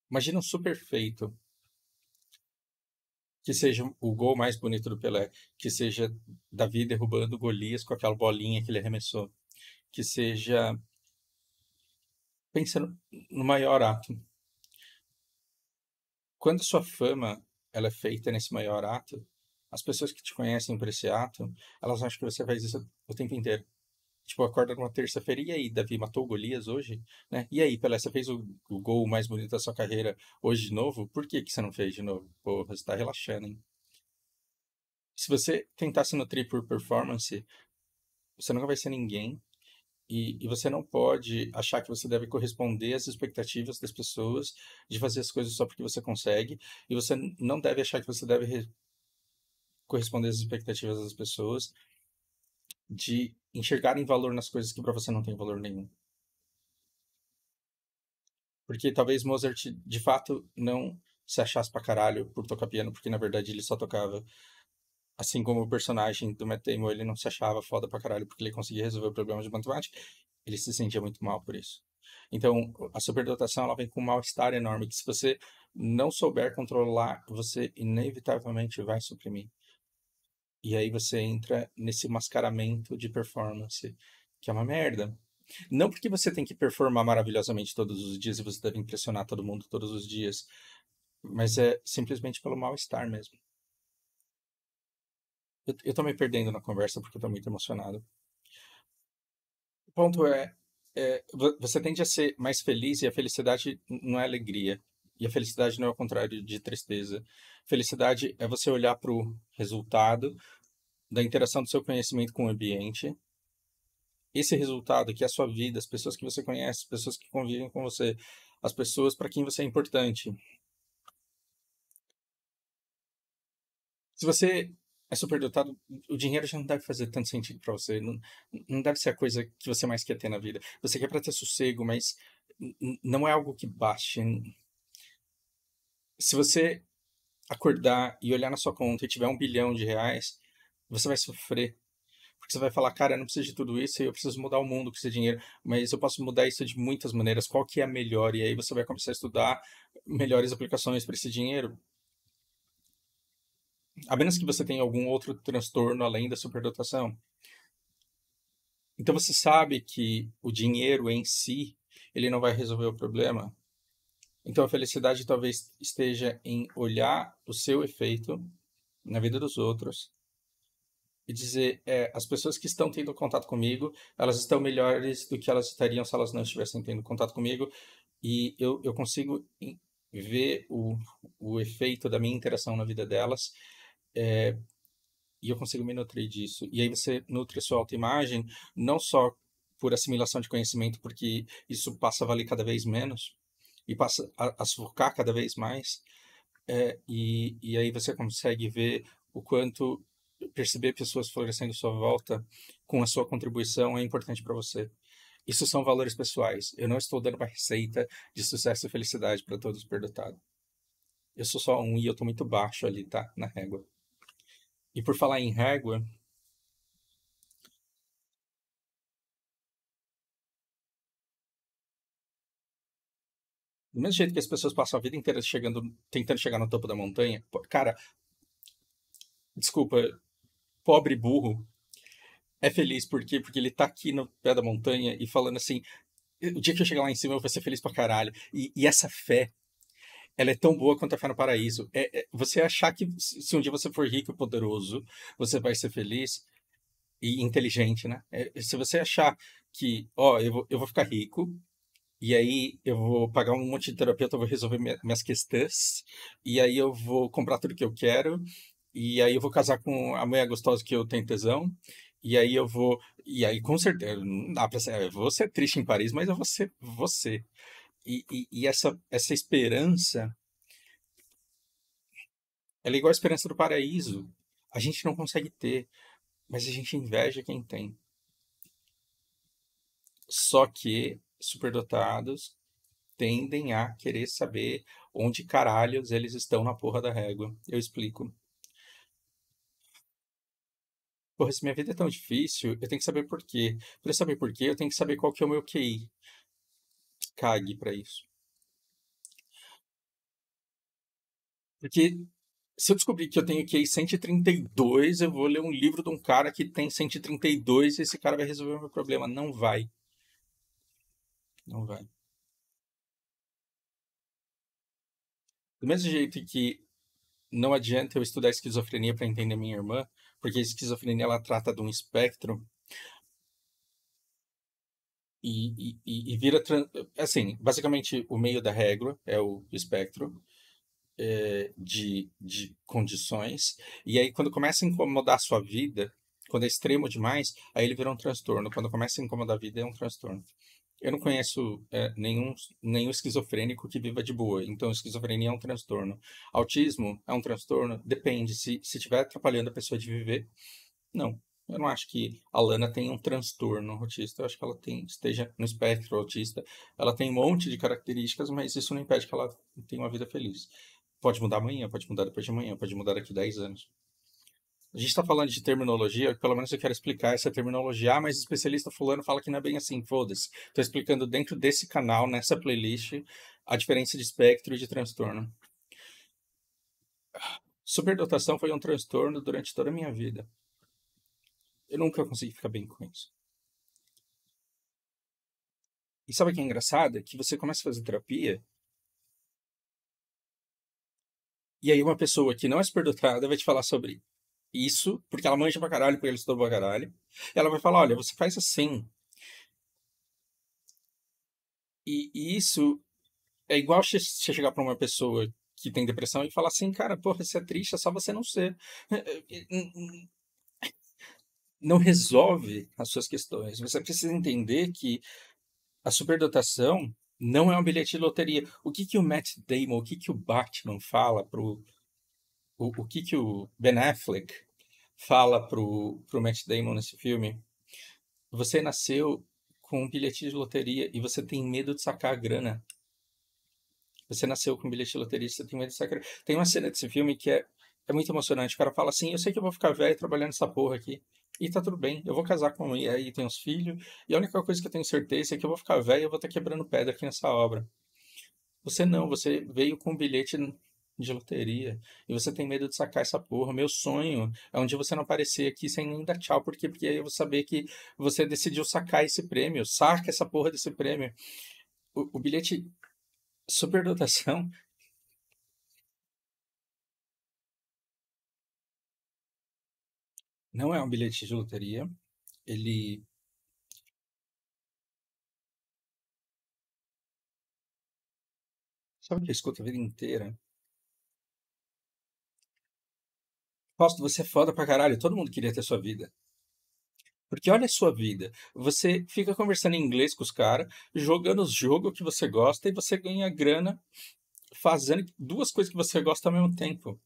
Speaker 1: imagina um super feito, que seja o gol mais bonito do Pelé, que seja Davi derrubando Golias com aquela bolinha que ele arremessou, que seja, pensa no maior ato. Quando sua fama ela é feita nesse maior ato, as pessoas que te conhecem por esse ato, elas acham que você faz isso o tempo inteiro. Tipo, acorda numa terça-feira, e aí, Davi matou o Golias hoje? Né? E aí, Pelé, você fez o gol mais bonito da sua carreira hoje de novo? Por que que você não fez de novo? Porra, você tá relaxando, hein? Se você tentar se nutrir por performance, você nunca vai ser ninguém. E você não pode achar que você deve corresponder às expectativas das pessoas de fazer as coisas só porque você consegue. E você não deve achar que você deve corresponder às expectativas das pessoas de enxergarem valor nas coisas que para você não tem valor nenhum. Porque talvez Mozart de fato não se achasse pra caralho por tocar piano, porque na verdade ele só tocava. Assim como o personagem do Matt Damon, ele não se achava foda pra caralho porque ele conseguia resolver problemas de matemática, ele se sentia muito mal por isso. Então, a superdotação ela vem com um mal-estar enorme que se você não souber controlar, você inevitavelmente vai suprimir. E aí você entra nesse mascaramento de performance, que é uma merda. Não porque você tem que performar maravilhosamente todos os dias e você deve impressionar todo mundo todos os dias, mas é simplesmente pelo mal-estar mesmo. Eu tô me perdendo na conversa porque eu tô muito emocionado. O ponto você tende a ser mais feliz e a felicidade não é alegria. E a felicidade não é o contrário de tristeza. Felicidade é você olhar para o resultado da interação do seu conhecimento com o ambiente. Esse resultado que é a sua vida, as pessoas que você conhece, as pessoas que convivem com você, as pessoas para quem você é importante. Se você é superdotado, o dinheiro já não deve fazer tanto sentido para você. Não, não deve ser a coisa que você mais quer ter na vida. Você quer para ter sossego, mas não é algo que baste. Se você acordar e olhar na sua conta e tiver R$ 1 bilhão, você vai sofrer. Porque você vai falar, cara, eu não preciso de tudo isso, eu preciso mudar o mundo com esse dinheiro, mas eu posso mudar isso de muitas maneiras, qual que é a melhor? E aí você vai começar a estudar melhores aplicações para esse dinheiro. A menos que você tenha algum outro transtorno além da superdotação. Então você sabe que o dinheiro em si, ele não vai resolver o problema. Então a felicidade talvez esteja em olhar o seu efeito na vida dos outros e dizer, as pessoas que estão tendo contato comigo, elas estão melhores do que elas estariam se elas não estivessem tendo contato comigo, e eu consigo ver o efeito da minha interação na vida delas, e eu consigo me nutrir disso. E aí você nutre a sua autoimagem, não só por assimilação de conhecimento, porque isso passa a valer cada vez menos, e passa a sufocar cada vez mais, e aí você consegue ver o quanto perceber pessoas florescendo à sua volta com a sua contribuição é importante para você. Isso são valores pessoais. Eu não estou dando uma receita de sucesso e felicidade para todos superdotados. Eu sou só um e eu estou muito baixo ali, tá? Na régua. E por falar em régua, do mesmo jeito que as pessoas passam a vida inteira tentando chegar no topo da montanha, cara, desculpa, pobre burro é feliz por quê? Porque ele tá aqui no pé da montanha e falando assim, o dia que eu chegar lá em cima eu vou ser feliz pra caralho. E essa fé, ela é tão boa quanto a fé no paraíso. Você achar que se um dia você for rico e poderoso, você vai ser feliz e inteligente, né? Se você achar que, ó, eu vou ficar rico, e aí eu vou pagar um monte de terapeuta, eu vou resolver minhas questões, e aí eu vou comprar tudo que eu quero, e aí eu vou casar com a mulher gostosa que eu tenho tesão, e aí eu vou. E aí, com certeza, não dá pra ser. Eu vou ser triste em Paris, mas eu vou ser você. E essa esperança, ela é igual a esperança do paraíso. A gente não consegue ter, mas a gente inveja quem tem. Só que superdotados tendem a querer saber onde caralhos eles estão na porra da régua. Eu explico. Porra, se minha vida é tão difícil, eu tenho que saber por quê. Para eu saber por quê, eu tenho que saber qual que é o meu QI. Cague pra isso. Porque se eu descobrir que eu tenho QI 132, eu vou ler um livro de um cara que tem 132 e esse cara vai resolver o meu problema. Não vai. Não vai. Do mesmo jeito que não adianta eu estudar esquizofrenia para entender minha irmã, porque a esquizofrenia ela trata de um espectro e vira. Assim, basicamente, o meio da régua é o espectro de condições, e aí quando começa a incomodar a sua vida, quando é extremo demais, aí ele vira um transtorno. Quando começa a incomodar a vida, é um transtorno. Eu não conheço nenhum esquizofrênico que viva de boa, então esquizofrenia é um transtorno. Autismo é um transtorno? Depende. Se estiver atrapalhando a pessoa de viver, não. Eu não acho que a Lana tenha um transtorno autista. Eu acho que ela esteja no espectro autista. Ela tem um monte de características, mas isso não impede que ela tenha uma vida feliz. Pode mudar amanhã, pode mudar depois de amanhã, pode mudar daqui a 10 anos. A gente está falando de terminologia, pelo menos eu quero explicar essa terminologia. Ah, mas o especialista fulano fala que não é bem assim, foda-se. Estou explicando dentro desse canal, nessa playlist, a diferença de espectro e de transtorno. Superdotação foi um transtorno durante toda a minha vida. Eu nunca consegui ficar bem com isso. E sabe o que é engraçado? É que você começa a fazer terapia, e aí uma pessoa que não é superdotada vai te falar sobre isso, porque ela manja pra caralho, porque ela estudou pra caralho. E ela vai falar, olha, você faz assim. E isso é igual você chegar pra uma pessoa que tem depressão e falar assim, cara, porra, você é triste, é só você não ser. Não resolve as suas questões. Você precisa entender que a superdotação não é um bilhete de loteria. O que que o Matt Damon, o que que o Batman fala o que que o Ben Affleck fala pro Matt Damon nesse filme? Você nasceu com um bilhete de loteria e você tem medo de sacar a grana. Você nasceu com um bilhete de loteria, você tem medo de sacar. Tem uma cena desse filme que é muito emocionante. O cara fala assim: eu sei que eu vou ficar velho trabalhando nessa porra aqui. E tá tudo bem, eu vou casar com e aí tem uns filhos. E a única coisa que eu tenho certeza é que eu vou ficar velho e eu vou estar quebrando pedra aqui nessa obra. Você não, você veio com um bilhete de loteria e você tem medo de sacar essa porra. Meu sonho é um dia você não aparecer aqui sem nem dar tchau, porque aí eu vou saber que você decidiu sacar esse prêmio. Saca essa porra desse prêmio. O bilhete superdotação não é um bilhete de loteria. Ele. Sabe o que eu escuto a vida inteira? Fausto, você é foda pra caralho. Todo mundo queria ter sua vida. Porque olha a sua vida. Você fica conversando em inglês com os caras, jogando os jogos que você gosta e você ganha grana fazendo duas coisas que você gosta ao mesmo tempo.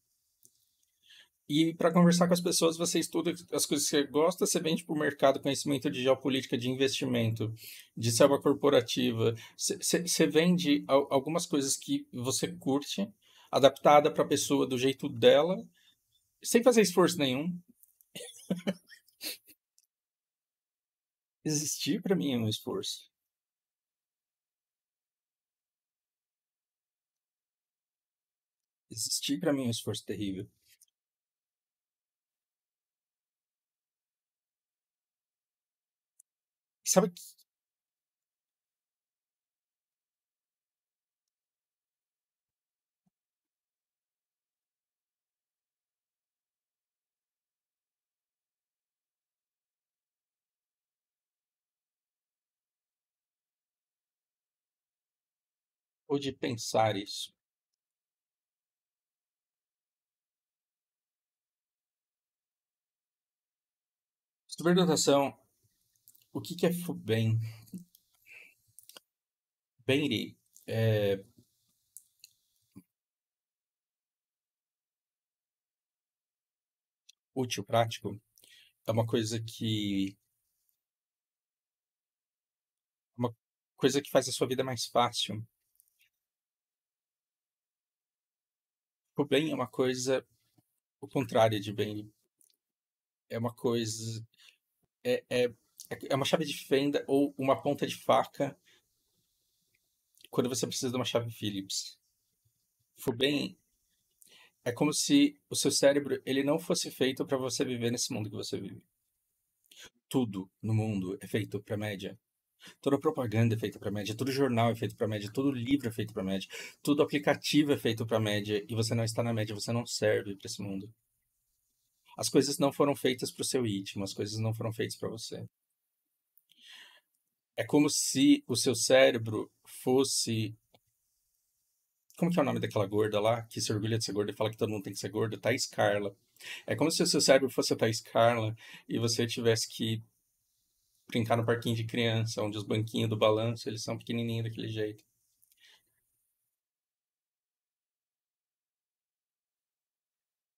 Speaker 1: E para conversar com as pessoas, você estuda as coisas que você gosta, você vende para o mercado conhecimento de geopolítica, de investimento, de selva corporativa. Você vende algumas coisas que você curte, adaptada para a pessoa do jeito dela, sem fazer esforço nenhum. Existir para mim é um esforço. Existir para mim é um esforço terrível. Sabe ou de pensar isso? Superdotação, o que que é bem? Bem, é, útil, prático, é uma coisa que uma coisa que faz a sua vida mais fácil. O bem é uma coisa, o contrário de bem. É uma coisa, é, é, é uma chave de fenda ou uma ponta de faca quando você precisa de uma chave Phillips. O bem é como se o seu cérebro ele não fosse feito para você viver nesse mundo que você vive. Tudo no mundo é feito para média. Toda propaganda é feita para média, todo jornal é feito para média, todo livro é feito para média, todo aplicativo é feito para média e você não está na média, você não serve para esse mundo. As coisas não foram feitas para o seu ritmo, as coisas não foram feitas para você. É como se o seu cérebro fosse. Como que é o nome daquela gorda lá que se orgulha de ser gorda e fala que todo mundo tem que ser gordo? Thaís Carla. É como se o seu cérebro fosse a Thaís Carla e você tivesse que brincar no parquinho de criança, onde os banquinhos do balanço eles são pequenininhos daquele jeito.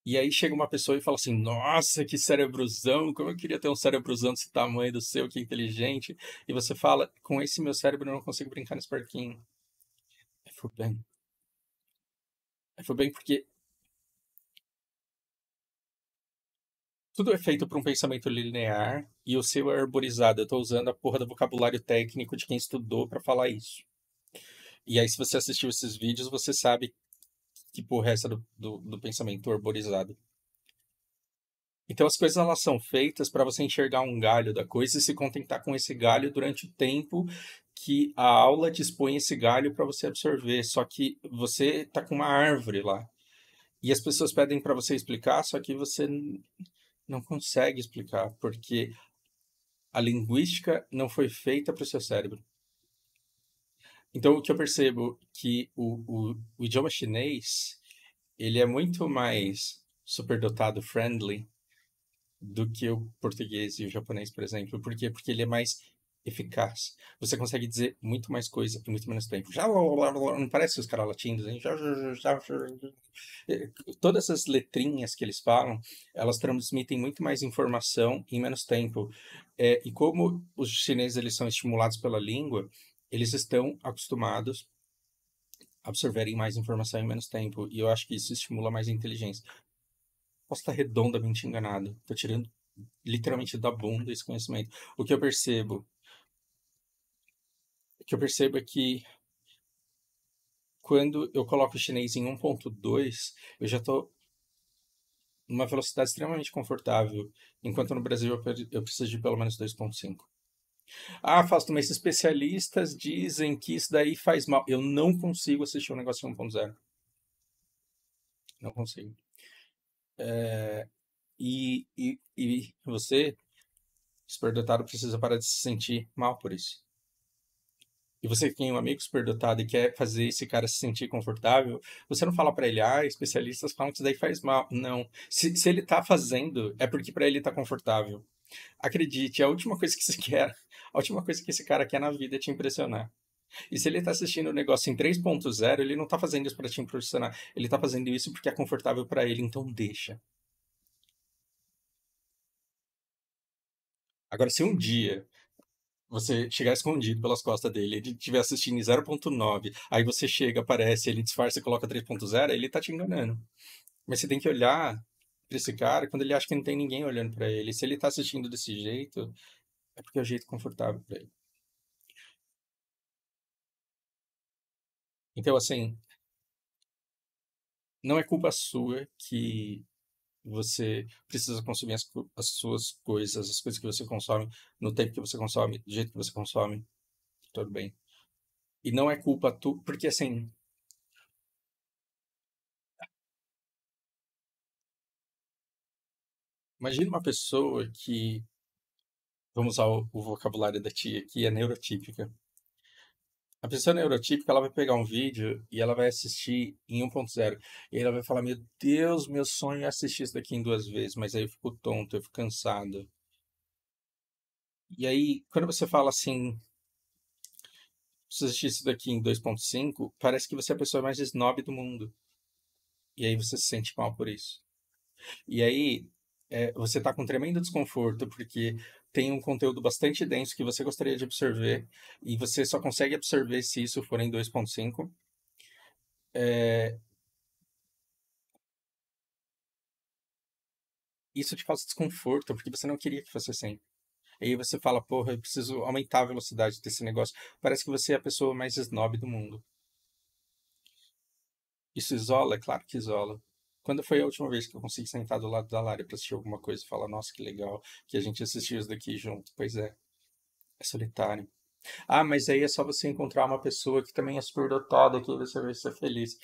Speaker 1: E aí chega uma pessoa e fala assim: Nossa, que cérebrozão! Como eu queria ter um cérebrozão desse tamanho do seu, que inteligente. E você fala: Com esse meu cérebro eu não consigo brincar nesse parquinho. Foi bem. Foi bem porque tudo é feito por um pensamento linear e o seu é arborizado. Eu estou usando a porra do vocabulário técnico de quem estudou para falar isso. E aí, se você assistiu esses vídeos, você sabe que porra é essa do pensamento arborizado. Então, as coisas elas são feitas para você enxergar um galho da coisa e se contentar com esse galho durante o tempo que a aula dispõe esse galho para você absorver. Só que você tá com uma árvore lá. E as pessoas pedem para você explicar, só que você não consegue explicar, porque a linguística não foi feita para o seu cérebro. Então, o que eu percebo que o idioma chinês, ele é muito mais superdotado friendly do que o português e o japonês, por exemplo. Por quê? Porque ele é mais eficaz. Você consegue dizer muito mais coisa em muito menos tempo. Já não parece os caras latinos, hein? Todas as letrinhas que eles falam, elas transmitem muito mais informação em menos tempo. E como os chineses eles são estimulados pela língua, eles estão acostumados absorverem mais informação em menos tempo. E eu acho que isso estimula mais a inteligência. Posso estar redondamente enganado. Tô tirando literalmente da bunda esse conhecimento. O que eu percebo é que quando eu coloco o chinês em 1.2, eu já estou numa velocidade extremamente confortável, enquanto no Brasil eu preciso de pelo menos 2.5. Ah, Fausto, mas especialistas dizem que isso daí faz mal. Eu não consigo assistir um negócio em 1.0. Não consigo. E você, superdotado, precisa parar de se sentir mal por isso. E você que tem um amigo superdotado e quer fazer esse cara se sentir confortável, você não fala pra ele, especialistas falam que isso daí faz mal. Não. Se ele tá fazendo, é porque pra ele tá confortável. Acredite, a última coisa que você quer, a última coisa que esse cara quer na vida é te impressionar. E se ele tá assistindo o negócio em 3.0, ele não tá fazendo isso pra te impressionar. Ele tá fazendo isso porque é confortável pra ele, então deixa. Agora, se um dia você chegar escondido pelas costas dele, ele estiver assistindo em 0.9, aí você chega, aparece, ele disfarça e coloca 3.0, ele tá te enganando. Mas você tem que olhar pra esse cara quando ele acha que não tem ninguém olhando pra ele. Se ele tá assistindo desse jeito, é porque é o jeito confortável pra ele. Então, assim, não é culpa sua que você precisa consumir as suas coisas, as coisas que você consome, no tempo que você consome, do jeito que você consome, tudo bem. E não é culpa tua, porque assim, imagina uma pessoa que, vamos usar o vocabulário da tia, que é neurotípica. A pessoa neurotípica, ela vai pegar um vídeo e ela vai assistir em 1.0. E aí ela vai falar, meu Deus, meu sonho é assistir isso daqui em 2 vezes, mas aí eu fico tonto, eu fico cansado. E aí, quando você fala assim, preciso assistir isso daqui em 2.5, parece que você é a pessoa mais snob do mundo. E aí você se sente mal por isso. E aí você tá com tremendo desconforto porque tem um conteúdo bastante denso que você gostaria de absorver e você só consegue absorver se isso for em 2.5. É, isso te causa desconforto porque você não queria que fosse assim. Aí você fala, porra, eu preciso aumentar a velocidade desse negócio. Parece que você é a pessoa mais snob do mundo. Isso isola? É claro que isola. Quando foi a última vez que eu consegui sentar do lado da Lara pra assistir alguma coisa e falar, nossa, que legal que a gente assistiu isso daqui junto? Pois é solitário. Ah, mas aí é só você encontrar uma pessoa que também é superdotada, que você vai ser feliz.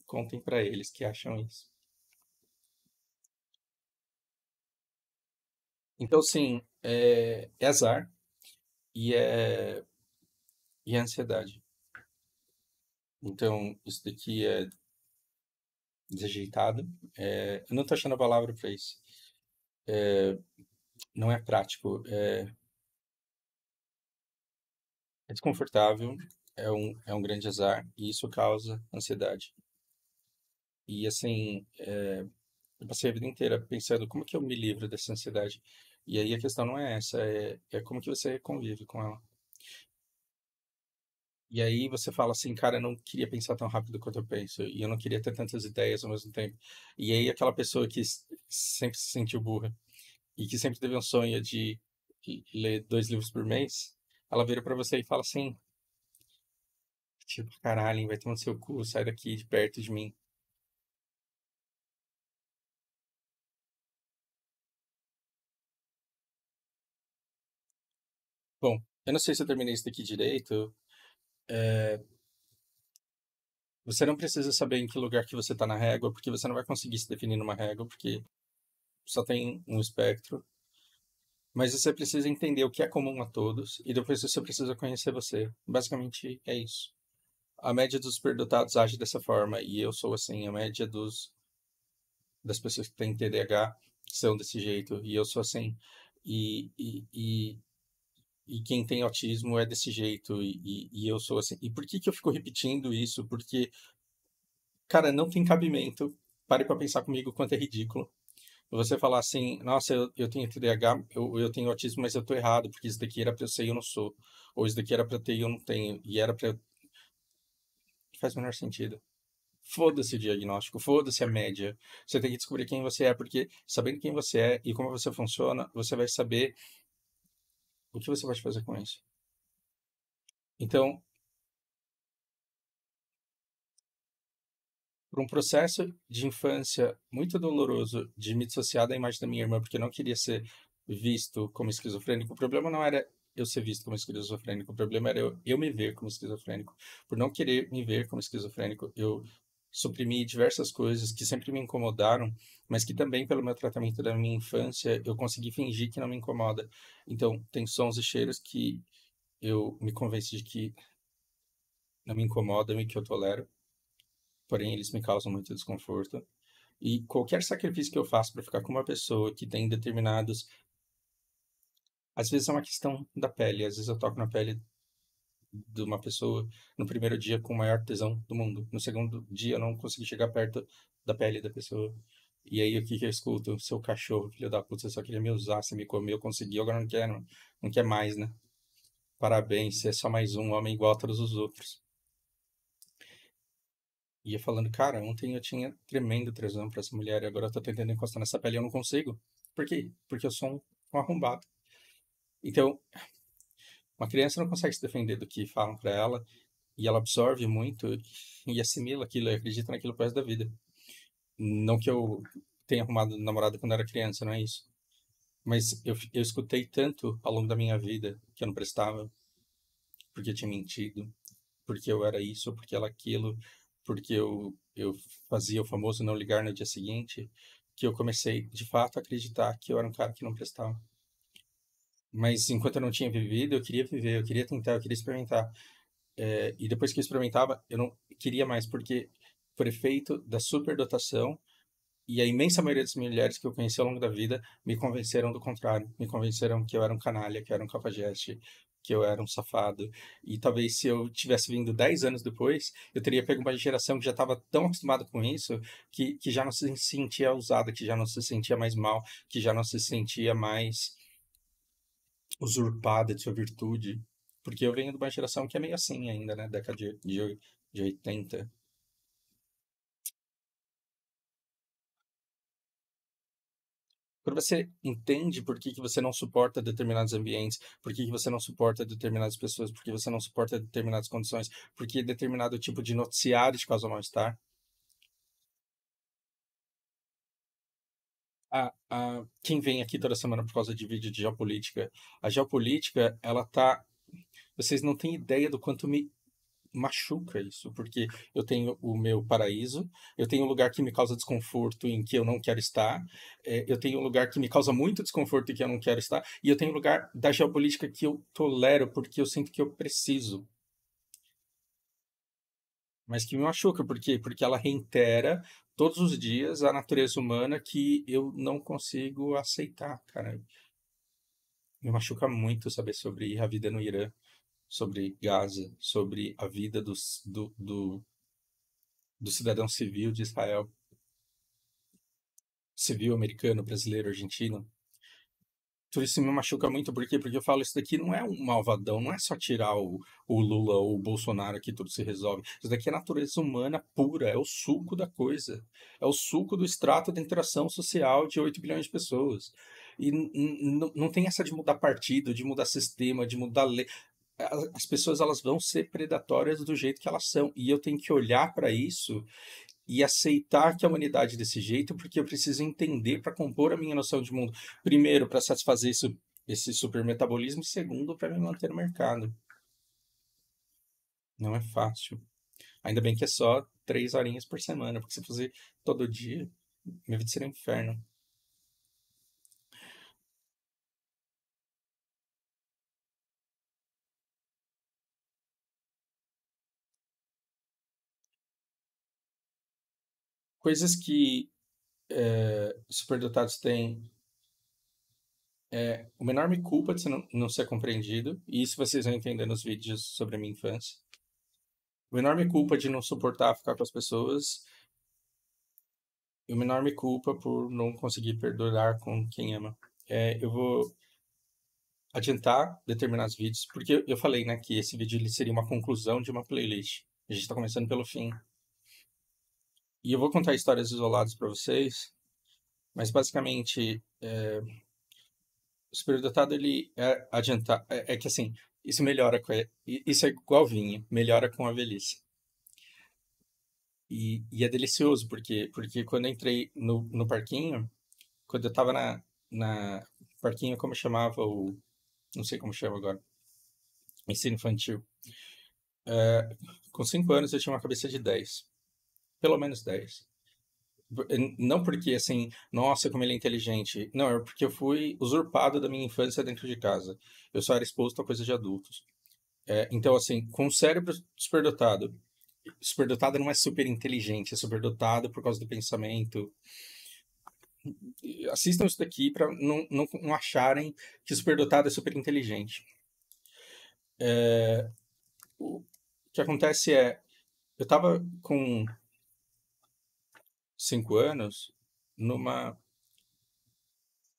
Speaker 1: Contem pra eles que acham isso. Então, sim, é azar e é ansiedade. Então, isso daqui é desajeitado. Eu não tô achando a palavra pra isso. Não é prático. É desconfortável, é um grande azar e isso causa ansiedade. E assim, eu passei a vida inteira pensando como que eu me livro dessa ansiedade. E aí a questão não é essa, é como que você convive com ela. E aí você fala assim, cara, eu não queria pensar tão rápido quanto eu penso, e eu não queria ter tantas ideias ao mesmo tempo. E aí aquela pessoa que sempre se sentiu burra e que sempre teve um sonho de ler 2 livros por mês, ela vira pra você e fala assim, tipo, caralho, vai tomar no seu cu, sai daqui de perto de mim. Bom, eu não sei se eu terminei isso daqui direito. Você não precisa saber em que lugar que você está na régua, porque você não vai conseguir se definir numa régua, porque só tem um espectro. Mas você precisa entender o que é comum a todos, e depois você precisa conhecer você. Basicamente é isso. A média dos superdotados age dessa forma, e eu sou assim. A média das pessoas que têm TDAH são desse jeito, e eu sou assim. E, e, e, e quem tem autismo é desse jeito, e eu sou assim. E por que que eu fico repetindo isso? Porque, cara, não tem cabimento. Pare pra pensar comigo o quanto é ridículo. Você falar assim, nossa, eu tenho TDAH, eu tenho autismo, mas eu tô errado, porque isso daqui era pra eu ser e eu não sou. Ou isso daqui era pra eu ter e eu não tenho. E era pra eu... faz o menor sentido. Foda-se o diagnóstico, foda-se a média. Você tem que descobrir quem você é, porque sabendo quem você é e como você funciona, você vai saber o que você pode fazer com isso. Então, por um processo de infância muito doloroso de me dissociar da imagem da minha irmã, porque eu não queria ser visto como esquizofrênico, o problema não era eu ser visto como esquizofrênico, o problema era eu me ver como esquizofrênico. Por não querer me ver como esquizofrênico, eu suprimi diversas coisas que sempre me incomodaram, mas que também, pelo meu tratamento da minha infância, eu consegui fingir que não me incomoda. Então, tem sons e cheiros que eu me convenci de que não me incomodam e que eu tolero, porém eles me causam muito desconforto. E qualquer sacrifício que eu faço para ficar com uma pessoa que tem determinados. Às vezes é uma questão da pele, às vezes eu toco na pele de uma pessoa no primeiro dia com o maior tesão do mundo. No segundo dia eu não consegui chegar perto da pele da pessoa. E aí o que que eu escuto? Seu cachorro, filho da puta, você só queria me usar, você me comeu, conseguiu, agora não quer, não quer mais, né? Parabéns, você é só mais um homem igual a todos os outros. E eu falando, cara, ontem eu tinha tremendo tesão pra essa mulher e agora eu tô tentando encostar nessa pele e eu não consigo. Por quê? Porque eu sou um arrombado. Então, uma criança não consegue se defender do que falam pra ela e ela absorve muito e assimila aquilo e acredita naquilo pro resto da vida. Não que eu tenha arrumado namorada quando era criança, não é isso. Mas eu escutei tanto ao longo da minha vida que eu não prestava, porque eu tinha mentido, porque eu era isso, porque ela aquilo, porque eu fazia o famoso não ligar no dia seguinte, que eu comecei de fato a acreditar que eu era um cara que não prestava. Mas enquanto eu não tinha vivido, eu queria viver, eu queria tentar, eu queria experimentar. E depois que eu experimentava, eu não queria mais, porque por efeito da superdotação e a imensa maioria das mulheres que eu conheci ao longo da vida me convenceram do contrário. Me convenceram que eu era um canalha, que eu era um cafajeste, que eu era um safado. E talvez se eu tivesse vindo 10 anos depois, eu teria pego uma geração que já estava tão acostumada com isso, que já não se sentia usada, que já não se sentia mais mal, que já não se sentia mais usurpada de sua virtude. Porque eu venho de uma geração que é meio assim ainda, né? Década de 80. Quando você entende por que que você não suporta determinados ambientes, por que que você não suporta determinadas pessoas, por que você não suporta determinadas condições, por que determinado tipo de noticiário te causa mal-estar. Quem vem aqui toda semana por causa de vídeo de geopolítica, a geopolítica, ela tá. Vocês não têm ideia do quanto me machuca isso, porque eu tenho o meu paraíso, eu tenho um lugar que me causa desconforto em que eu não quero estar, eu tenho um lugar que me causa muito desconforto em que eu não quero estar, e eu tenho um lugar da geopolítica que eu tolero porque eu sinto que eu preciso, mas que me machuca, por quê? Porque ela reitera todos os dias a natureza humana que eu não consigo aceitar, cara. Me machuca muito saber sobre a vida no Irã, sobre Gaza, sobre a vida do cidadão civil de Israel, civil americano, brasileiro, argentino. Tudo isso me machuca muito, por quê? Porque eu falo, isso daqui não é um malvadão, não é só tirar o Lula ou o Bolsonaro que tudo se resolve. Isso daqui é natureza humana pura, é o suco da coisa. É o suco do extrato da interação social de 8 bilhões de pessoas. E não tem essa de mudar partido, de mudar sistema, de mudar lei. As pessoas elas vão ser predatórias do jeito que elas são. E eu tenho que olhar para isso e aceitar que a humanidade é desse jeito, porque eu preciso entender para compor a minha noção de mundo. Primeiro, para satisfazer isso, esse supermetabolismo, e segundo, para me manter no mercado. Não é fácil. Ainda bem que é só 3 horinhas por semana, porque se fazer todo dia, minha vida seria um inferno. Coisas que superdotados têm uma enorme culpa de não ser compreendido, e isso vocês vão entender nos vídeos sobre a minha infância. Uma enorme culpa de não suportar ficar com as pessoas e uma enorme culpa por não conseguir perdoar com quem ama. Eu vou adiantar determinados vídeos, porque eu falei, né, que esse vídeo ele seria uma conclusão de uma playlist. A gente tá começando pelo fim. E eu vou contar histórias isoladas para vocês, mas basicamente, o superdotado ele é adiantar. É que assim, isso melhora isso é igual vinho, melhora com a velhice. E é delicioso, porque quando eu entrei no parquinho, quando eu tava na parquinho, como chamava o. Não sei como chama agora. Ensino infantil. Com 5 anos eu tinha uma cabeça de 10. Pelo menos 10. Não porque, assim, nossa, como ele é inteligente. Não, é porque eu fui usurpado da minha infância dentro de casa. Eu só era exposto a coisas de adultos. Então, assim, com o cérebro superdotado. Superdotado não é super inteligente, é superdotado por causa do pensamento. Assistam isso daqui para não acharem que superdotado é super inteligente. O que acontece é, eu tava com 5 anos numa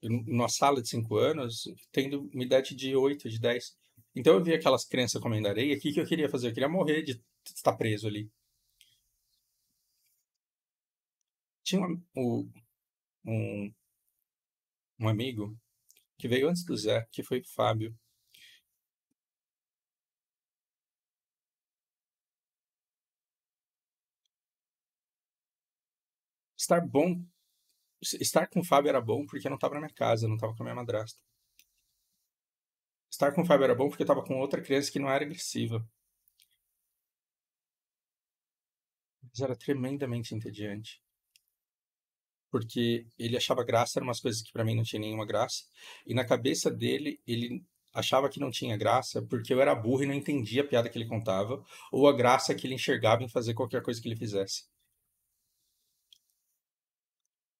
Speaker 1: numa sala de 5 anos, tendo uma idade de 8 de 10. Então eu vi aquelas crianças comendo areia, o que que eu queria fazer? Eu queria morrer de estar preso ali. Tinha um, um amigo que veio antes do Zé, que foi o Fábio. Estar bom, estar com o Fábio era bom porque eu não estava na minha casa, eu não estava com a minha madrasta. Estar com o Fábio era bom porque eu estava com outra criança que não era agressiva, mas era tremendamente entediante. Porque ele achava graça em umas coisas que para mim não tinha nenhuma graça, e na cabeça dele, ele achava que não tinha graça porque eu era burro e não entendia a piada que ele contava, ou a graça que ele enxergava em fazer qualquer coisa que ele fizesse.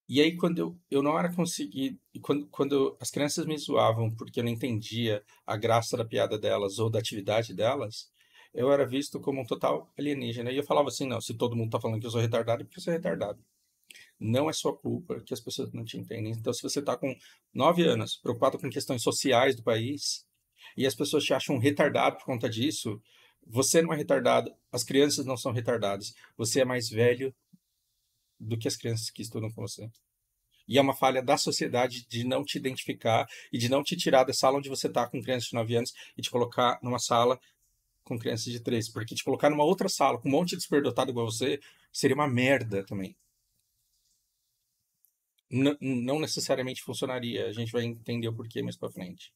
Speaker 1: E aí, quando eu não era conseguir. Quando as crianças me zoavam porque eu não entendia a graça da piada delas ou da atividade delas, eu era visto como um total alienígena. E eu falava assim: não, se todo mundo tá falando que eu sou retardado, é porque eu sou retardado. Não é sua culpa que as pessoas não te entendem. Então, se você está com 9 anos, preocupado com questões sociais do país, e as pessoas te acham retardado por conta disso, você não é retardado, as crianças não são retardadas. Você é mais velho do que as crianças que estudam com você. E é uma falha da sociedade de não te identificar e de não te tirar da sala onde você está com crianças de 9 anos e te colocar numa sala com crianças de 3. Porque te colocar numa outra sala com um monte de superdotado igual você seria uma merda também. Não necessariamente funcionaria. A gente vai entender o porquê mais para frente.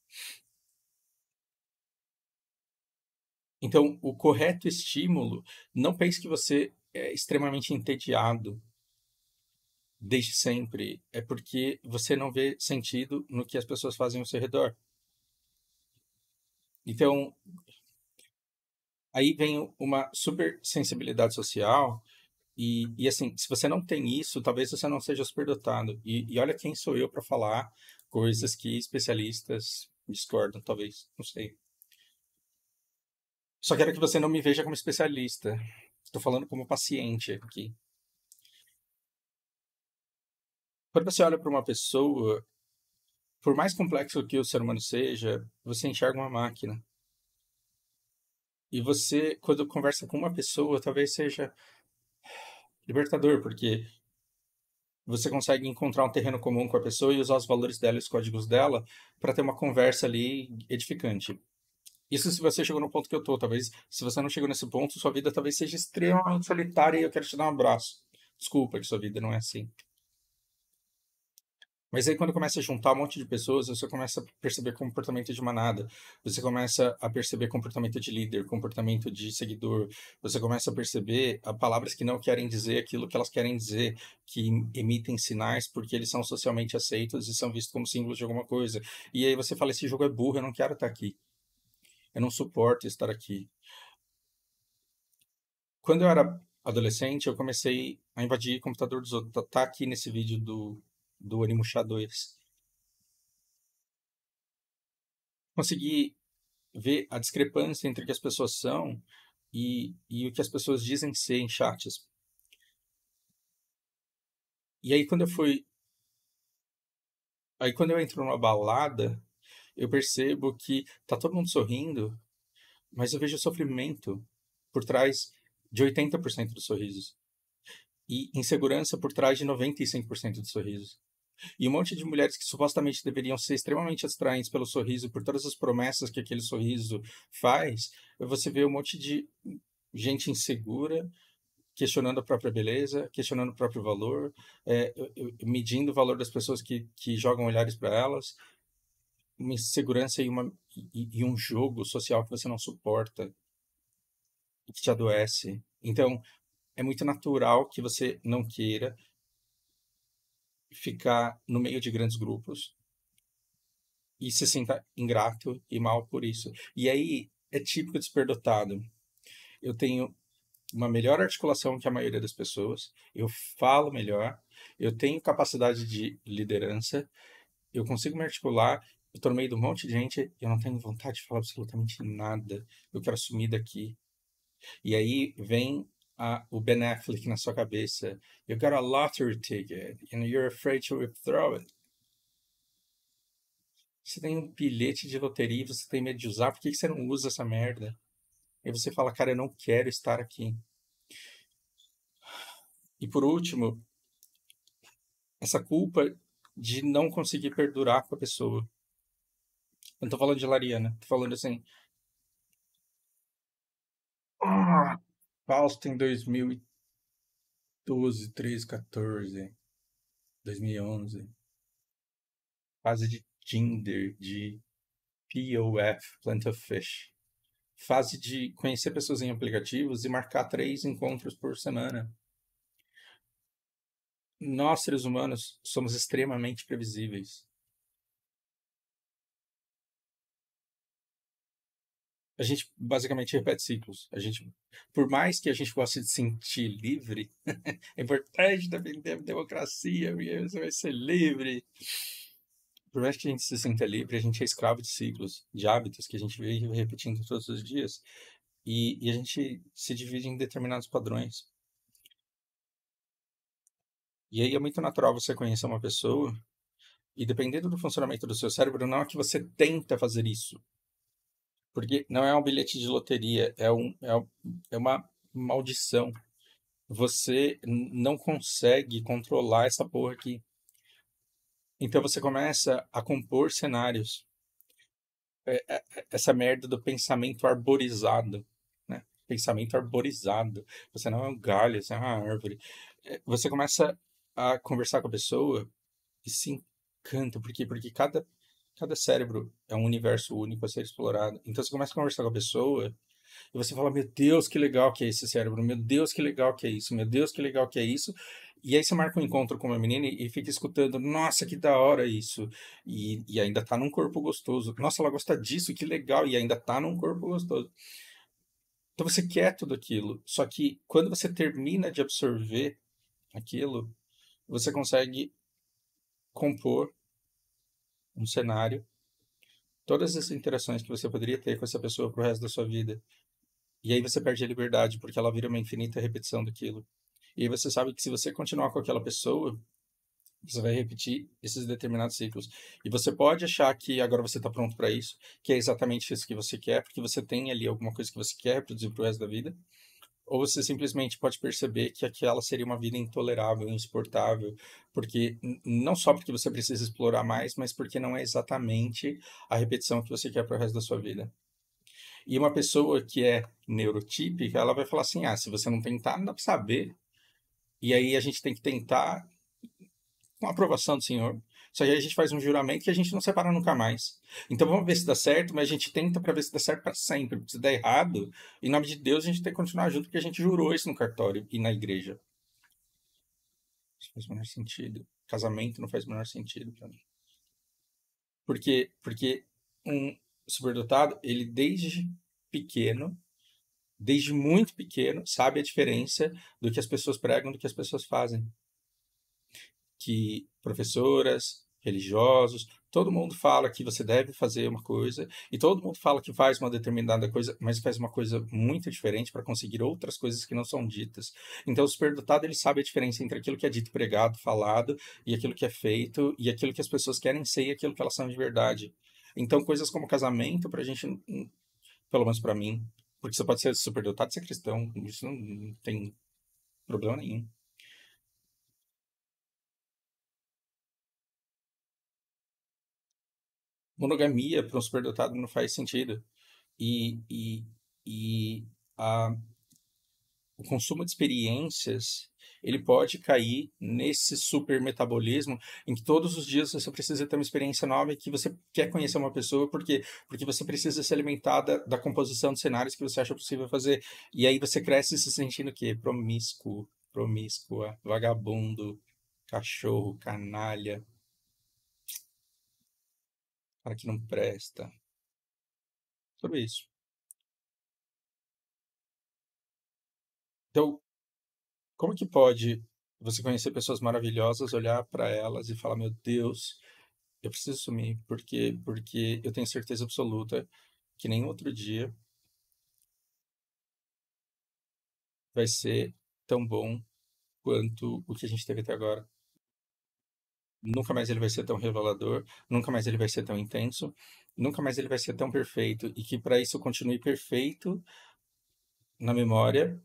Speaker 1: Então, o correto estímulo, não pense que você é extremamente entediado desde sempre. É porque você não vê sentido no que as pessoas fazem ao seu redor. Então, aí vem uma super sensibilidade social. E assim, se você não tem isso, talvez você não seja superdotado. E olha quem sou eu para falar coisas que especialistas discordam, talvez. Não sei. Só quero que você não me veja como especialista. Estou falando como paciente aqui. Quando você olha para uma pessoa, por mais complexo que o ser humano seja, você enxerga uma máquina. E você, quando conversa com uma pessoa, talvez seja libertador, porque você consegue encontrar um terreno comum com a pessoa e usar os valores dela e os códigos dela para ter uma conversa ali edificante. Isso se você chegou no ponto que eu tô. Talvez, se você não chegou nesse ponto, sua vida talvez seja extremamente solitária e eu quero te dar um abraço. Desculpa que sua vida não é assim. Mas aí quando começa a juntar um monte de pessoas, você começa a perceber comportamento de manada, você começa a perceber comportamento de líder, comportamento de seguidor, você começa a perceber palavras que não querem dizer aquilo que elas querem dizer, que emitem sinais porque eles são socialmente aceitos e são vistos como símbolos de alguma coisa. E aí você fala, esse jogo é burro, eu não quero estar aqui. Eu não suporto estar aqui. Quando eu era adolescente, eu comecei a invadir o computador dos outros. Tá aqui nesse vídeo do Onimusha 2. Consegui ver a discrepância entre o que as pessoas são e o que as pessoas dizem ser em chats. E aí quando eu entro numa balada, eu percebo que tá todo mundo sorrindo, mas eu vejo sofrimento por trás de 80% dos sorrisos. E insegurança por trás de 95% dos sorrisos. E um monte de mulheres que supostamente deveriam ser extremamente atraentes pelo sorriso, por todas as promessas que aquele sorriso faz, você vê um monte de gente insegura, questionando a própria beleza, questionando o próprio valor, medindo o valor das pessoas que jogam olhares para elas, uma insegurança e um jogo social que você não suporta, que te adoece. Então, é muito natural que você não queira ficar no meio de grandes grupos e se sinta ingrato e mal por isso. E aí é típico de superdotado. Eu tenho uma melhor articulação que a maioria das pessoas, eu falo melhor, eu tenho capacidade de liderança, eu consigo me articular, eu tô no meio de um monte de gente, eu não tenho vontade de falar absolutamente nada, eu quero sumir daqui. E aí vem o Ben Affleck na sua cabeça, you got a lottery ticket and you're afraid to withdraw it. Você tem um bilhete de loteria e você tem medo de usar, por que você não usa essa merda? Aí você fala, cara, eu não quero estar aqui. E por último, essa culpa de não conseguir perdurar com a pessoa. Eu não tô falando de Lariana, tô falando assim, ah, Fausto em 2012, 13, 14, 2011, fase de Tinder, de POF, Plenty of Fish, fase de conhecer pessoas em aplicativos e marcar 3 encontros por semana. Nós, seres humanos, somos extremamente previsíveis. A gente basicamente repete ciclos. Por mais que a gente goste de se sentir livre, é importante defender a democracia, porque você vai ser livre. Por mais que a gente se sinta livre, a gente é escravo de ciclos, de hábitos que a gente vem repetindo todos os dias. E a gente se divide em determinados padrões. E aí é muito natural você conhecer uma pessoa e dependendo do funcionamento do seu cérebro, não é que você tenta fazer isso. Porque não é um bilhete de loteria, é uma maldição. Você não consegue controlar essa porra aqui. Então você começa a compor cenários. Essa merda do pensamento arborizado, né? Pensamento arborizado. Você não é um galho, você é uma árvore. Você começa a conversar com a pessoa e se encanta. Por quê? Porque cada cérebro é um universo único a ser explorado. Então você começa a conversar com a pessoa e você fala, meu Deus, que legal que é esse cérebro, meu Deus, que legal que é isso, meu Deus, que legal que é isso. E aí você marca um encontro com uma menina e fica escutando, nossa, que da hora isso. E ainda tá num corpo gostoso. Nossa, ela gosta disso, que legal. E ainda tá num corpo gostoso. Então você quer tudo aquilo. Só que quando você termina de absorver aquilo, você consegue compor um cenário, todas as interações que você poderia ter com essa pessoa pro resto da sua vida. E aí você perde a liberdade, porque ela vira uma infinita repetição daquilo. E aí você sabe que se você continuar com aquela pessoa, você vai repetir esses determinados ciclos. E você pode achar que agora você está pronto para isso, que é exatamente isso que você quer, porque você tem ali alguma coisa que você quer reproduzir para o resto da vida. Ou você simplesmente pode perceber que aquela seria uma vida intolerável, insuportável, porque não só porque você precisa explorar mais, mas porque não é exatamente a repetição que você quer para o resto da sua vida. E uma pessoa que é neurotípica, ela vai falar assim: ah, se você não tentar, não dá para saber. E aí a gente tem que tentar com a aprovação do Senhor. Só que aí a gente faz um juramento que a gente não separa nunca mais. Então vamos ver se dá certo, mas a gente tenta para ver se dá certo para sempre. Porque se der errado, em nome de Deus, a gente tem que continuar junto, porque a gente jurou isso no cartório e na igreja. Isso faz o menor sentido. Casamento não faz o menor sentido para mim. Porque um superdotado, ele pequeno desde muito pequeno, sabe a diferença do que as pessoas pregam, do que as pessoas fazem. Que professoras, religiosos, todo mundo fala que você deve fazer uma coisa e todo mundo fala que faz uma determinada coisa, mas faz uma coisa muito diferente para conseguir outras coisas que não são ditas. Então, o superdotado ele sabe a diferença entre aquilo que é dito, pregado, falado e aquilo que é feito e aquilo que as pessoas querem ser e aquilo que elas são de verdade. Então, coisas como casamento, para a gente, pelo menos para mim, Porque você pode ser superdotado e ser cristão. Isso não tem problema nenhum. Monogamia para um superdotado não faz sentido. E, e, e a, o consumo de experiências, ele pode cair nesse supermetabolismo em que todos os dias você precisa ter uma experiência nova e que você quer conhecer uma pessoa porque você precisa se alimentar da composição de cenários que você acha possível fazer. E aí você cresce se sentindo o quê? Promíscuo, promíscua, vagabundo, cachorro, canalha, cara que não presta. Sobre isso. Então, como que pode você conhecer pessoas maravilhosas, olhar para elas e falar, meu Deus, eu preciso sumir, porque eu tenho certeza absoluta que nem outro dia vai ser tão bom quanto o que a gente teve até agora. Nunca mais ele vai ser tão revelador, nunca mais ele vai ser tão intenso, nunca mais ele vai ser tão perfeito. E que para isso continue perfeito na memória,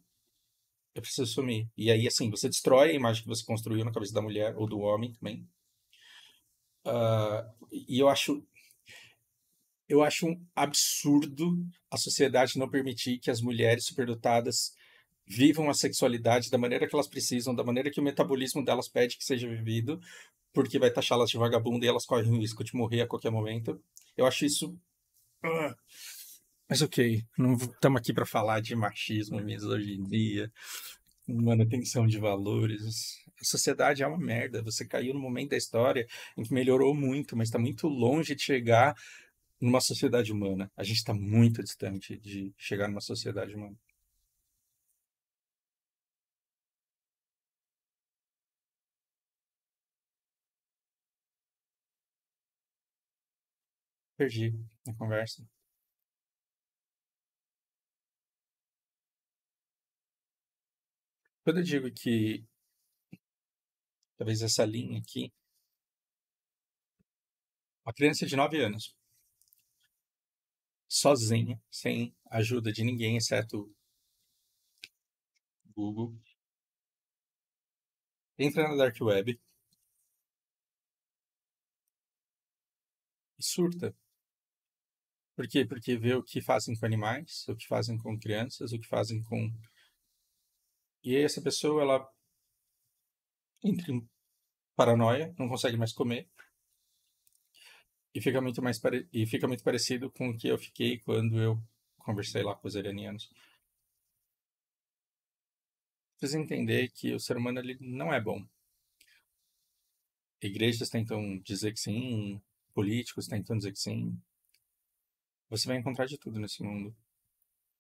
Speaker 1: eu preciso sumir. E aí, assim, você destrói a imagem que você construiu na cabeça da mulher ou do homem também. E eu acho um absurdo a sociedade não permitir que as mulheres superdotadas vivam a sexualidade da maneira que elas precisam, da maneira que o metabolismo delas pede que seja vivido, porque vai taxá-las de vagabunda e elas correm o risco de morrer a qualquer momento. Eu acho isso. Ah, mas ok, não estamos aqui para falar de machismo, misoginia, manutenção de valores. A sociedade é uma merda. Você caiu no momento da história em que melhorou muito, mas está muito longe de chegar numa sociedade humana. A gente está muito distante de chegar numa sociedade humana. Perdi a conversa. Quando eu digo que talvez essa linha aqui, uma criança de 9 anos, sozinha, sem ajuda de ninguém, exceto o Google, entra na Dark Web e surta. Por quê? Porque vê o que fazem com animais, o que fazem com crianças, o que fazem com. E aí essa pessoa, ela entra em paranoia, não consegue mais comer, e fica muito parecido com o que eu fiquei quando eu conversei lá com os iranianos. Precisa entender que o ser humano ele não é bom. Igrejas tentam dizer que sim, políticos tentam dizer que sim. Você vai encontrar de tudo nesse mundo.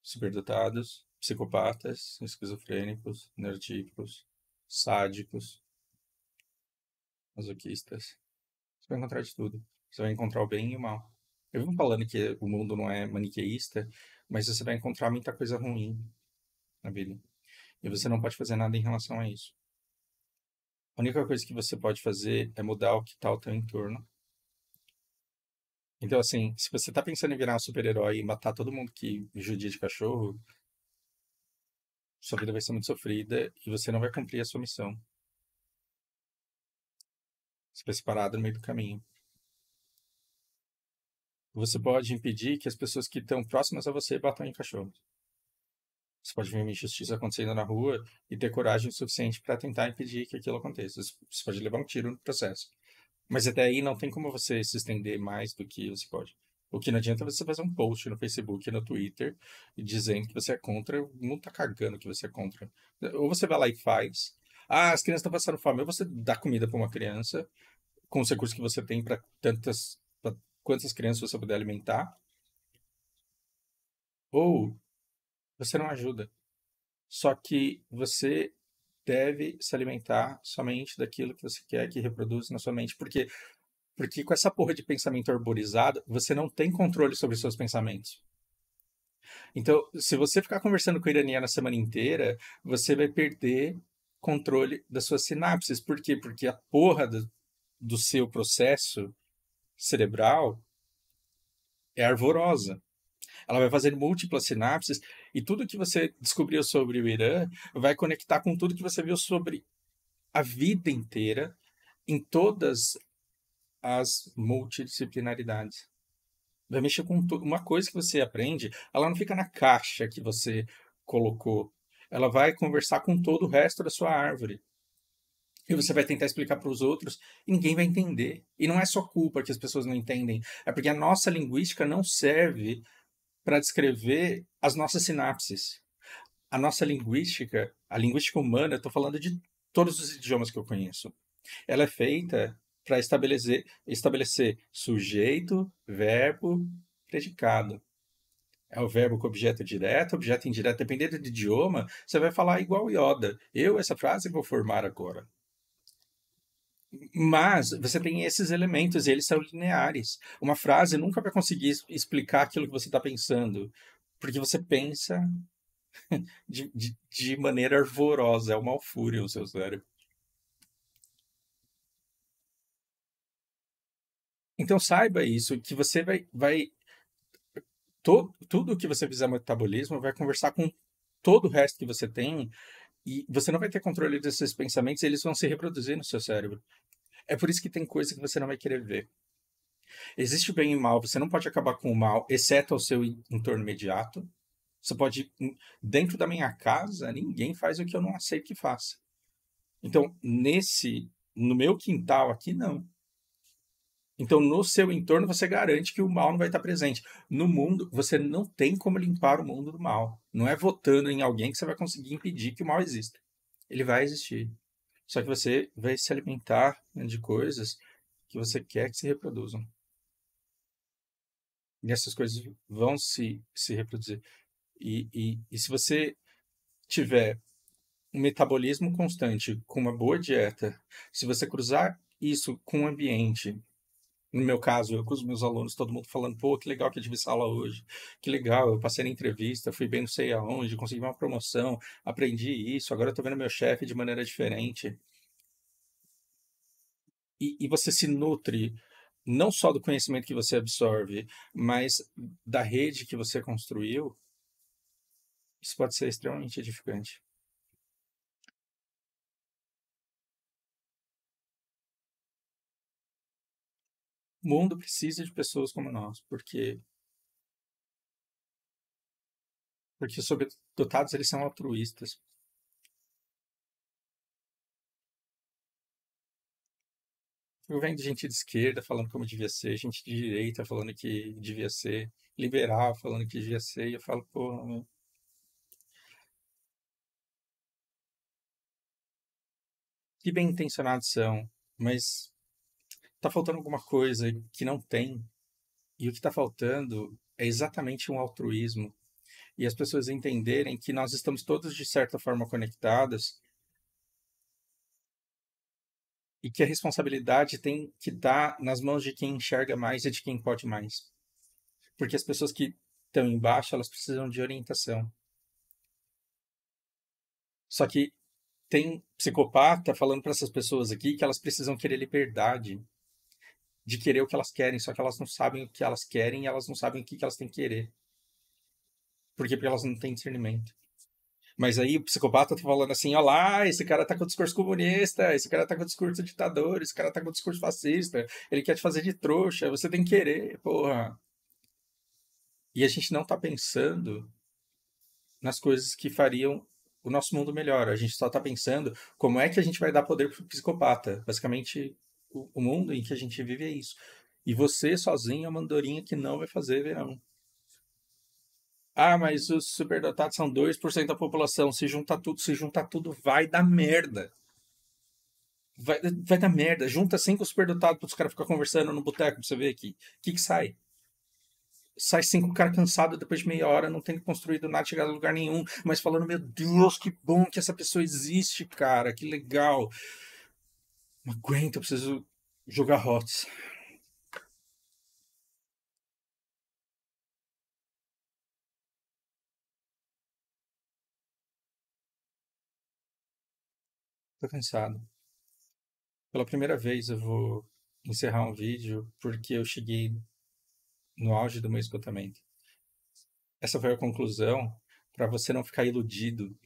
Speaker 1: Superdotados, psicopatas, esquizofrênicos, neurotípicos, sádicos, masoquistas. Você vai encontrar de tudo. Você vai encontrar o bem e o mal. Eu vivo falando que o mundo não é maniqueísta, mas você vai encontrar muita coisa ruim na vida. E você não pode fazer nada em relação a isso. A única coisa que você pode fazer é mudar o que está ao teu entorno. Então, assim, se você tá pensando em virar um super-herói e matar todo mundo que judia de cachorro, sua vida vai ser muito sofrida e você não vai cumprir a sua missão. Você vai se parar no meio do caminho. Você pode impedir que as pessoas que estão próximas a você batam em cachorros. Você pode ver uma injustiça acontecendo na rua e ter coragem suficiente para tentar impedir que aquilo aconteça. Você pode levar um tiro no processo. Mas até aí não tem como você se estender mais do que você pode. O que não adianta é você fazer um post no Facebook, no Twitter, dizendo que você é contra, o mundo tá cagando que você é contra. Ou você vai lá e faz. Ah, as crianças estão passando fome. Ou você dá comida para uma criança, com os recursos que você tem para pra quantas crianças você puder alimentar. Ou você não ajuda. Só que você deve se alimentar somente daquilo que você quer que reproduza na sua mente. Porque com essa porra de pensamento arborizado, você não tem controle sobre os seus pensamentos. Então, se você ficar conversando com o iraniano a semana inteira, você vai perder controle das suas sinapses. Por quê? Porque a porra do seu processo cerebral é arvorosa. Ela vai fazer múltiplas sinapses E tudo que você descobriu sobre o Irã vai conectar com tudo que você viu sobre a vida inteira em todas as multidisciplinaridades. Vai mexer com tudo. Uma coisa que você aprende, ela não fica na caixa que você colocou. Ela vai conversar com todo o resto da sua árvore. E você vai tentar explicar para os outros, e ninguém vai entender. E não é só culpa que as pessoas não entendem, é porque a nossa linguística não serve para descrever as nossas sinapses. A nossa linguística, a linguística humana, eu estou falando de todos os idiomas que eu conheço, ela é feita para estabelecer sujeito, verbo, predicado. É o verbo com objeto direto, objeto indireto. Dependendo do idioma, você vai falar igual Yoda. Eu, essa frase, vou formar agora. Mas você tem esses elementos e eles são lineares. Uma frase nunca vai conseguir explicar aquilo que você está pensando, porque você pensa de maneira arvorosa, é uma alfúria o seu cérebro. Então saiba isso, que você tudo que você fizer no metabolismo vai conversar com todo o resto que você tem e você não vai ter controle desses pensamentos, e eles vão se reproduzir no seu cérebro. É por isso que tem coisa que você não vai querer ver. Existe o bem e o mal, você não pode acabar com o mal, exceto ao seu entorno imediato. Você pode, dentro da minha casa, ninguém faz o que eu não aceito que faça. Então, no meu quintal aqui, não. Então, no seu entorno, você garante que o mal não vai estar presente. No mundo, você não tem como limpar o mundo do mal. Não é votando em alguém que você vai conseguir impedir que o mal exista. Ele vai existir. Só que você vai se alimentar, né, de coisas que você quer que se reproduzam. E essas coisas vão se reproduzir. E se você tiver um metabolismo constante, com uma boa dieta, se você cruzar isso com o ambiente, no meu caso, eu com os meus alunos, todo mundo falando, pô, que legal que eu tive essa aula hoje, que legal, eu passei na entrevista, fui bem não sei aonde, consegui uma promoção, aprendi isso, agora eu tô vendo meu chefe de maneira diferente. E você se nutre não só do conhecimento que você absorve, mas da rede que você construiu, isso pode ser extremamente edificante. O mundo precisa de pessoas como nós, porque os sobredotados eles são altruístas. Eu venho de gente de esquerda falando como devia ser, gente de direita falando que devia ser, liberal falando que devia ser, e eu falo, pô, que bem intencionados são, mas tá faltando alguma coisa que não tem, e o que está faltando é exatamente um altruísmo, e as pessoas entenderem que nós estamos todos de certa forma conectados e que a responsabilidade tem que estar nas mãos de quem enxerga mais e de quem pode mais. Porque as pessoas que estão embaixo, elas precisam de orientação. Só que tem psicopata falando para essas pessoas aqui que elas precisam querer liberdade, de querer o que elas querem, só que elas não sabem o que elas querem e elas não sabem o que elas têm que querer. Porque elas não têm discernimento. Mas aí o psicopata tá falando assim, ó lá, esse cara tá com o discurso comunista, esse cara tá com o discurso ditador, esse cara tá com o discurso fascista, ele quer te fazer de trouxa, você tem que querer, porra. E a gente não tá pensando nas coisas que fariam o nosso mundo melhor. A gente só tá pensando como é que a gente vai dar poder pro psicopata. Basicamente, o mundo em que a gente vive é isso. E você sozinho é uma andorinha que não vai fazer verão. Ah, mas os superdotados são 2% da população. Se juntar tudo, vai dar merda. Vai dar merda. Junta 5 superdotados para os caras ficar conversando no boteco pra você ver aqui. O que sai? Sai 5 caras cansados depois de meia hora, não tendo construído nada, chegado a lugar nenhum, mas falando, meu Deus, que bom que essa pessoa existe, cara, que legal. Não aguento, eu preciso jogar HOTS. Tô cansado. Pela primeira vez eu vou encerrar um vídeo porque eu cheguei no auge do meu esgotamento. Essa foi a conclusão para você não ficar iludido,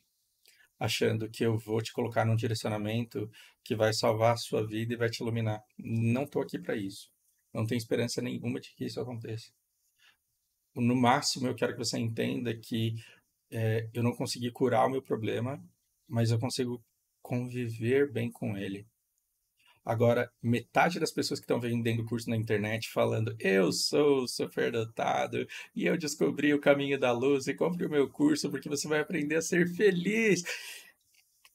Speaker 1: achando que eu vou te colocar num direcionamento que vai salvar a sua vida e vai te iluminar. Não estou aqui para isso. Não tenho esperança nenhuma de que isso aconteça. No máximo, eu quero que você entenda que eu não consegui curar o meu problema, mas eu consigo conviver bem com ele. Agora, metade das pessoas que estão vendendo curso na internet falando eu sou superdotado e eu descobri o caminho da luz e compre o meu curso porque você vai aprender a ser feliz,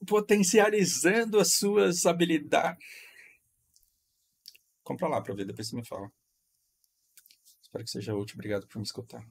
Speaker 1: potencializando as suas habilidades. Compra lá para ver, depois você me fala. Espero que seja útil. Obrigado por me escutar.